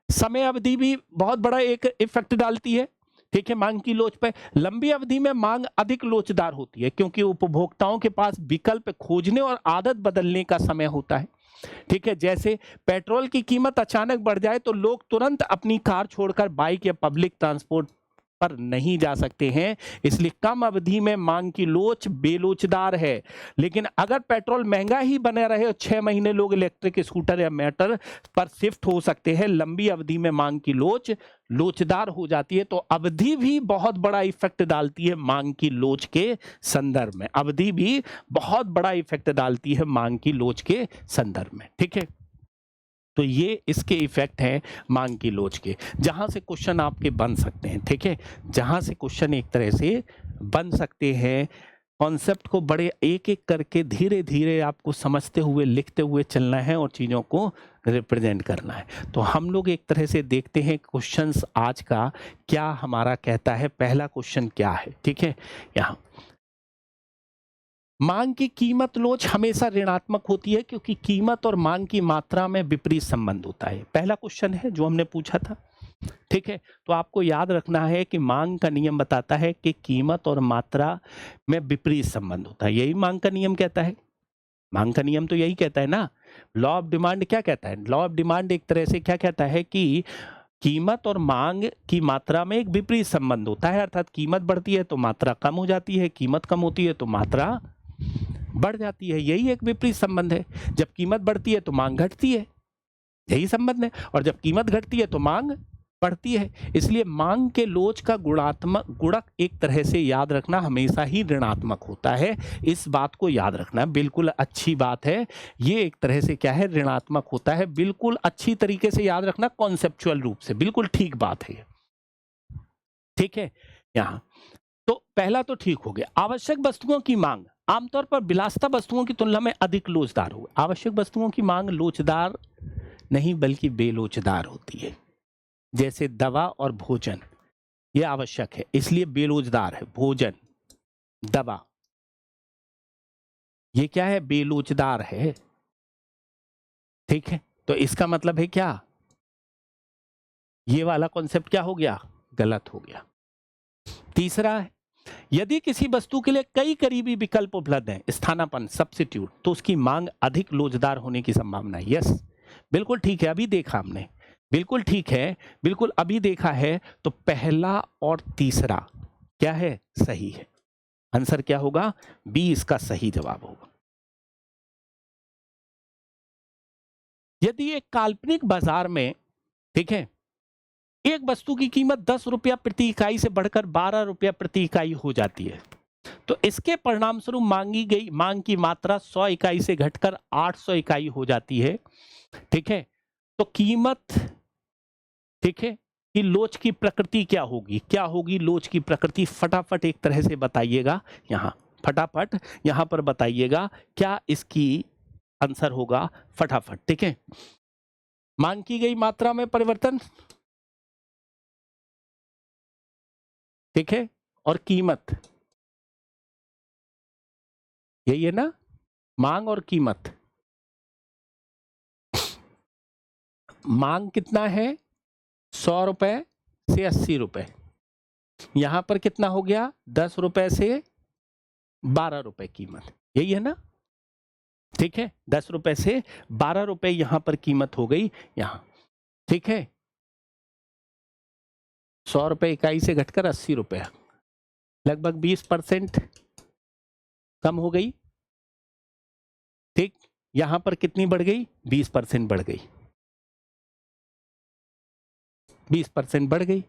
समय अवधि भी बहुत बड़ा एक इफेक्ट डालती है, ठीक है, मांग की लोच पे। लंबी अवधि में मांग अधिक लोचदार होती है क्योंकि उपभोक्ताओं के पास विकल्प खोजने और आदत बदलने का समय होता है, ठीक है। जैसे पेट्रोल की कीमत अचानक बढ़ जाए तो लोग तुरंत अपनी कार छोड़कर बाइक या पब्लिक ट्रांसपोर्ट पर नहीं जा सकते हैं, इसलिए कम अवधि में मांग की लोच बेलोचदार है। लेकिन अगर पेट्रोल महंगा ही बने रहे और 6 महीने लोग इलेक्ट्रिक स्कूटर या मोटर पर शिफ्ट हो सकते हैं, लंबी अवधि में मांग की लोच लोचदार हो जाती है। तो अवधि भी बहुत बड़ा इफेक्ट डालती है मांग की लोच के संदर्भ में। अवधि भी बहुत बड़ा इफेक्ट डालती है मांग की लोच के संदर्भ में, ठीक है। तो ये इसके इफेक्ट हैं मांग की लोच के, जहां से क्वेश्चन आपके बन सकते हैं, ठीक है, जहां से क्वेश्चन एक तरह से बन सकते हैं। कॉन्सेप्ट को बड़े एक एक करके धीरे धीरे आपको समझते हुए लिखते हुए चलना है और चीज़ों को रिप्रेजेंट करना है। तो हम लोग एक तरह से देखते हैं क्वेश्चंस आज का क्या हमारा कहता है। पहला क्वेश्चन क्या है, ठीक है, यहाँ मांग की कीमत लोच हमेशा ऋणात्मक होती है क्योंकि कीमत और मांग की मात्रा में विपरीत संबंध होता है। पहला क्वेश्चन है जो हमने पूछा था, ठीक है। तो आपको याद रखना है कि मांग का नियम बताता है कि कीमत और मात्रा में विपरीत संबंध होता है, यही मांग का नियम कहता है। मांग का नियम तो यही कहता है ना। लॉ ऑफ डिमांड क्या कहता है? लॉ ऑफ डिमांड एक तरह से क्या कहता है कि कीमत और मांग की मात्रा में एक विपरीत संबंध होता है, अर्थात कीमत बढ़ती है तो मात्रा कम हो जाती है, कीमत कम होती है तो मात्रा बढ़ जाती है। यही एक विपरीत संबंध है। जब कीमत बढ़ती है तो मांग घटती है, यही संबंध है, और जब कीमत घटती है तो मांग बढ़ती है। इसलिए मांग के लोच का गुणक एक तरह से याद रखना हमेशा ही ऋणात्मक होता है। इस बात को याद रखना बिल्कुल अच्छी बात है। ये एक तरह से क्या है, ऋणात्मक होता है। बिल्कुल अच्छी तरीके से याद रखना, कॉन्सेप्चुअल रूप से बिल्कुल ठीक बात है, ठीक है। यहाँ तो पहला तो ठीक हो गया। आवश्यक वस्तुओं की मांग आमतौर पर विलासिता वस्तुओं की तुलना में अधिक लोचदार हो। आवश्यक वस्तुओं की मांग लोचदार नहीं बल्कि बेलोचदार होती है। जैसे दवा और भोजन, ये आवश्यक है इसलिए बेलोचदार है। भोजन, दवा, ये क्या है, बेलोचदार है, ठीक है। तो इसका मतलब है क्या, ये वाला कॉन्सेप्ट क्या हो गया, गलत हो गया। तीसरा है, यदि किसी वस्तु के लिए कई करीबी विकल्प उपलब्ध हैं, स्थानापन्न, सब्स्टिट्यूट, तो उसकी मांग अधिक लोचदार होने की संभावना है। यस, बिल्कुल ठीक है, अभी देखा हमने, बिल्कुल ठीक है, बिल्कुल अभी देखा है। तो पहला और तीसरा क्या है, सही है। आंसर क्या होगा, बी इसका सही जवाब होगा। यदि एक काल्पनिक बाजार में, ठीक है, एक वस्तु की कीमत 10 रुपया प्रति इकाई से बढ़कर 12 रुपया प्रति इकाई हो जाती है, तो इसके परिणाम स्वरूप मांग की मात्रा 100 इकाई से घटकर 800 इकाई हो जाती है, ठीक है। तो कीमत, ठीक है, कि लोच की प्रकृति क्या होगी, क्या होगी लोच की प्रकृति, फटाफट एक तरह से बताइएगा। यहां फटाफट यहां पर बताइएगा क्या इसकी आंसर होगा, फटाफट, ठीक है। मांग की गई मात्रा में परिवर्तन, ठीक है, और कीमत, यही है ना, मांग और कीमत। मांग कितना है, 100 रुपए से 80 रुपए, यहां पर कितना हो गया, 10 रुपए से 12 रुपए कीमत, यही है ना, ठीक है। 10 रुपए से 12 रुपए यहां पर कीमत हो गई यहां, ठीक है। 100 रुपए इकाई से घटकर 80 रुपए, लगभग 20% कम हो गई, ठीक। यहां पर कितनी बढ़ गई, 20% बढ़ गई, 20% बढ़ गई।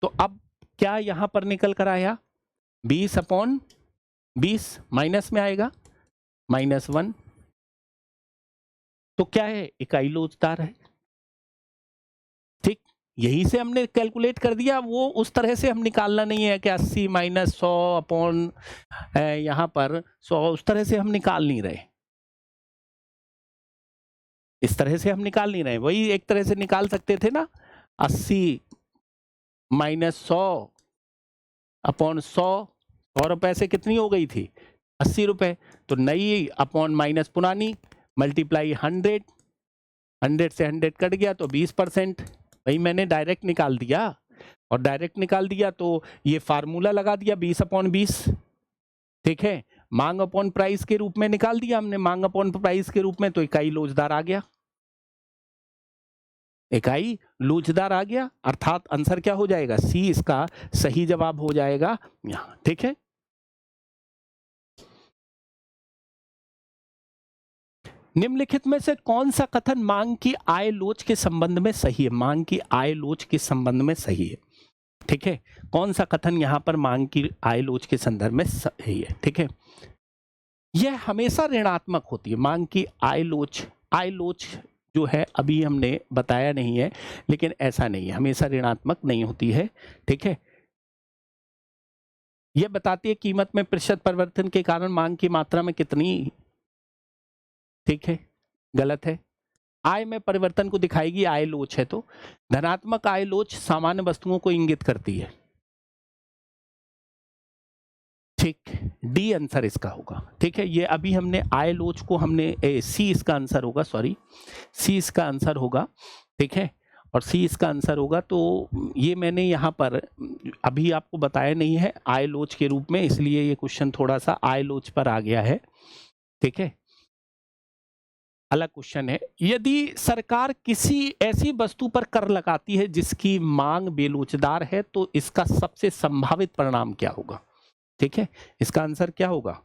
तो अब क्या यहां पर निकल कर आया, 20/20 माइनस में आएगा, -1। तो क्या है, इकाई लोचदार है, ठीक। यही से हमने कैलकुलेट कर दिया, वो उस तरह से हम निकालना नहीं है कि 80 माइनस 100 अपॉन यहाँ पर 100, उस तरह से हम निकाल नहीं रहे, इस तरह से हम निकाल नहीं रहे। वही एक तरह से निकाल सकते थे ना, 80 माइनस 100 अपॉन 100 रुपए से कितनी हो गई थी, 80 रुपए, तो नई अपॉन माइनस पुरानी, मल्टीप्लाई 100, 100 से 100 कट गया तो 20%, वही मैंने डायरेक्ट निकाल दिया। और डायरेक्ट निकाल दिया तो ये फार्मूला लगा दिया 20/20, ठीक है। मांग अपॉन प्राइस के रूप में निकाल दिया हमने, मांग अपॉन प्राइस के रूप में, तो इकाई लोचदार आ गया, इकाई लोचदार आ गया, अर्थात आंसर क्या हो जाएगा, सी इसका सही जवाब हो जाएगा यहां, ठीक है। निम्नलिखित में से कौन सा कथन मांग की आय लोच के संबंध में सही है, मांग की आय लोच के संबंध में सही है, ठीक है। कौन सा कथन यहां पर मांग की आय लोच के संदर्भ में सही है, ठीक है। यह हमेशा ऋणात्मक होती है, मांग की आय लोच जो है अभी हमने बताया नहीं है, लेकिन ऐसा नहीं है, हमेशा ऋणात्मक नहीं होती है, ठीक है। यह बताती है कीमत में प्रतिशत परिवर्तन के कारण मांग की मात्रा में कितनी, ठीक है, गलत है। आय में परिवर्तन को दिखाएगी आय लोच है, तो धनात्मक आय लोच सामान्य वस्तुओं को इंगित करती है, ठीक, डी आंसर इसका होगा, ठीक है। ये अभी हमने आय लोच को हमने सी इसका आंसर होगा, सॉरी सी इसका आंसर होगा, ठीक है, और सी इसका आंसर होगा। तो ये मैंने यहाँ पर अभी आपको बताया नहीं है आय लोच के रूप में, इसलिए ये क्वेश्चन थोड़ा सा आय लोच पर आ गया है, ठीक है, अलग क्वेश्चन है। यदि सरकार किसी ऐसी वस्तु पर कर लगाती है जिसकी मांग बेलोचदार है, तो इसका सबसे संभावित परिणाम क्या होगा, ठीक है, इसका आंसर क्या होगा,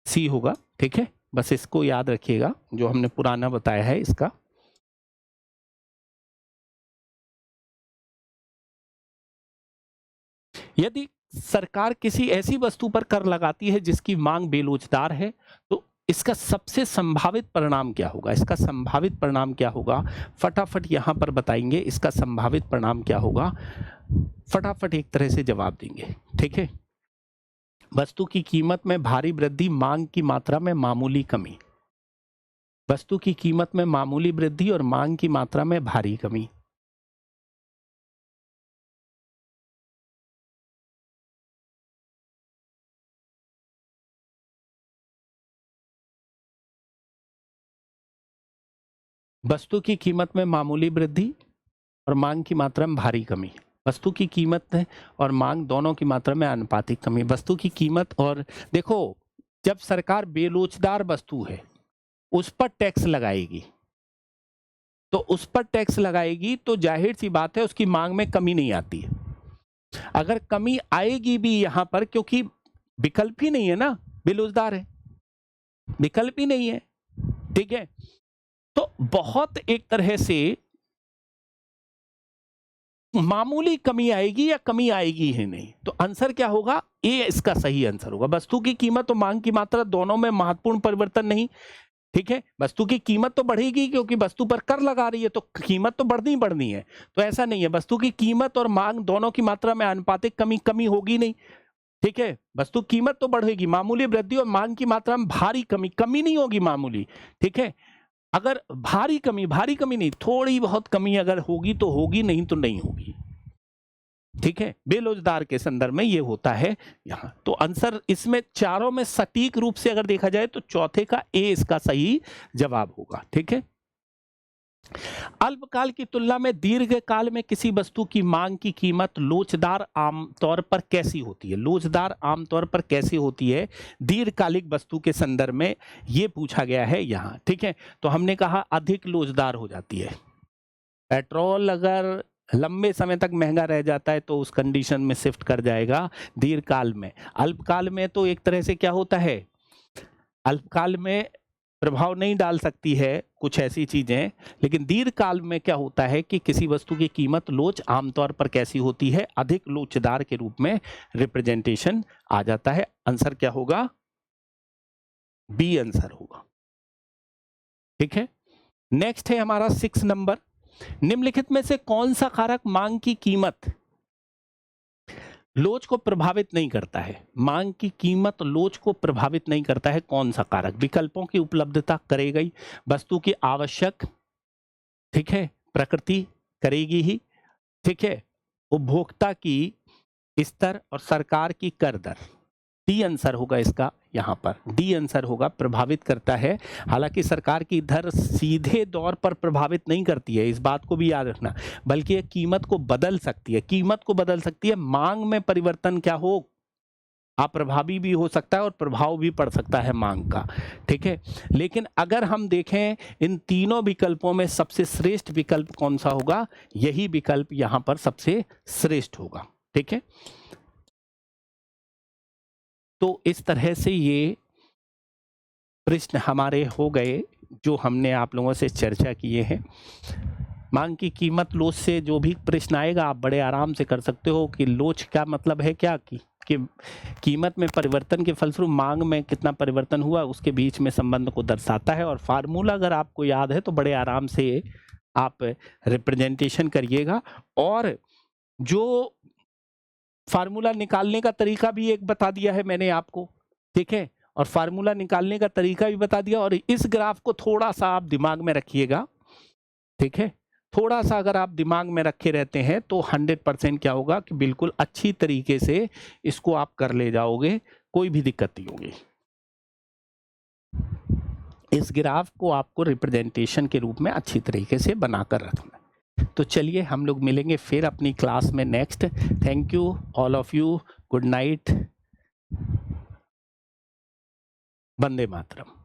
सी होगा, ठीक है। बस इसको याद रखिएगा जो हमने पुराना बताया है इसका। यदि सरकार किसी ऐसी वस्तु पर कर लगाती है जिसकी मांग बेलोचदार है, तो इसका सबसे संभावित परिणाम क्या होगा, इसका संभावित परिणाम क्या होगा, फटाफट यहां पर बताएंगे इसका संभावित परिणाम क्या होगा, फटाफट एक तरह से जवाब देंगे, ठीक है। वस्तु की कीमत में भारी वृद्धि, मांग की मात्रा में मामूली कमी, वस्तु की कीमत में मामूली वृद्धि और मांग की मात्रा में भारी कमी। वस्तु की कीमत में मामूली वृद्धि और मांग की मात्रा में भारी कमी, वस्तु की कीमत और मांग दोनों की मात्रा में आनुपातिक कमी। वस्तु की कीमत, और देखो जब सरकार बेलोचदार वस्तु है उस पर टैक्स लगाएगी, तो उस पर टैक्स लगाएगी तो जाहिर सी बात है उसकी मांग में कमी नहीं आती है। अगर कमी आएगी भी यहां पर, क्योंकि विकल्प ही नहीं है ना, बेरोजगार है, विकल्प ही नहीं है, ठीक है, तो बहुत एक तरह से मामूली कमी आएगी या कमी आएगी ही नहीं। तो आंसर क्या होगा, ए इसका सही आंसर होगा। वस्तु की कीमत और मांग की मात्रा दोनों में महत्वपूर्ण परिवर्तन नहीं, ठीक है। वस्तु की कीमत तो बढ़ेगी क्योंकि वस्तु पर कर लगा रही है, तो कीमत तो बढ़नी है, तो ऐसा नहीं है। वस्तु की कीमत और मांग दोनों की मात्रा में आनुपातिक कमी होगी नहीं, ठीक है। वस्तु कीमत तो बढ़ेगी, मामूली वृद्धि, और मांग की मात्रा में भारी कमी नहीं होगी मामूली, ठीक है। अगर भारी कमी नहीं, थोड़ी बहुत कमी अगर होगी तो होगी, नहीं तो नहीं होगी, ठीक है। बेरोजगार के संदर्भ में ये होता है यहां। तो आंसर इसमें चारों में सटीक रूप से अगर देखा जाए तो चौथे का ए इसका सही जवाब होगा, ठीक है। अल्पकाल की तुलना में दीर्घकाल में किसी वस्तु की मांग की कीमत लोचदार आमतौर पर कैसी होती है, लोचदार आमतौर पर कैसी होती है दीर्घकालिक वस्तु के संदर्भ में, यह पूछा गया है यहां, ठीक है। तो हमने कहा अधिक लोचदार हो जाती है। पेट्रोल अगर लंबे समय तक महंगा रह जाता है तो उस कंडीशन में शिफ्ट कर जाएगा दीर्घकाल में। अल्पकाल में तो एक तरह से क्या होता है, अल्पकाल में प्रभाव नहीं डाल सकती है कुछ ऐसी चीजें, लेकिन दीर्घकाल में क्या होता है कि किसी वस्तु की कीमत लोच आमतौर पर कैसी होती है, अधिक लोचदार के रूप में रिप्रेजेंटेशन आ जाता है। आंसर क्या होगा, बी आंसर होगा, ठीक है। नेक्स्ट है हमारा 6 नंबर। निम्नलिखित में से कौन सा कारक मांग की कीमत लोच को प्रभावित नहीं करता है? मांग की कीमत लोच को प्रभावित नहीं करता है, कौन सा कारक? विकल्पों की उपलब्धता करेगा ही, वस्तु की आवश्यक, ठीक है, प्रकृति करेगी ही, ठीक है, उपभोक्ता की स्तर और सरकार की कर दर। डी आंसर होगा इसका, यहाँ पर डी आंसर होगा, प्रभावित करता है। हालांकि सरकार की दर सीधे तौर पर प्रभावित नहीं करती है, इस बात को भी याद रखना, बल्कि ये कीमत को बदल सकती है, कीमत को बदल सकती है। मांग में परिवर्तन क्या हो, अप्रभावी भी हो सकता है और प्रभाव भी पड़ सकता है मांग का, ठीक है। लेकिन अगर हम देखें इन तीनों विकल्पों में सबसे श्रेष्ठ विकल्प कौन सा होगा, यही विकल्प यहां पर सबसे श्रेष्ठ होगा, ठीक है। तो इस तरह से ये प्रश्न हमारे हो गए जो हमने आप लोगों से चर्चा किए हैं। मांग की कीमत लोच से जो भी प्रश्न आएगा आप बड़े आराम से कर सकते हो कि लोच का मतलब है क्या, कि कीमत में परिवर्तन के फलस्वरूप मांग में कितना परिवर्तन हुआ उसके बीच में संबंध को दर्शाता है। और फार्मूला अगर आपको याद है तो बड़े आराम से आप रिप्रेजेंटेशन करिएगा। और जो फार्मूला निकालने का तरीका भी एक बता दिया है मैंने आपको, ठीक है, और फार्मूला निकालने का तरीका भी बता दिया। और इस ग्राफ को थोड़ा सा आप दिमाग में रखिएगा, ठीक है, थोड़ा सा अगर आप दिमाग में रखे रहते हैं तो 100% क्या होगा कि बिल्कुल अच्छी तरीके से इसको आप कर ले जाओगे, कोई भी दिक्कत नहीं होगी। इस ग्राफ को आपको रिप्रेजेंटेशन के रूप में अच्छी तरीके से बनाकर रखना। तो चलिए हम लोग मिलेंगे फिर अपनी क्लास में next. Thank you all of you, good night, Vande Mataram.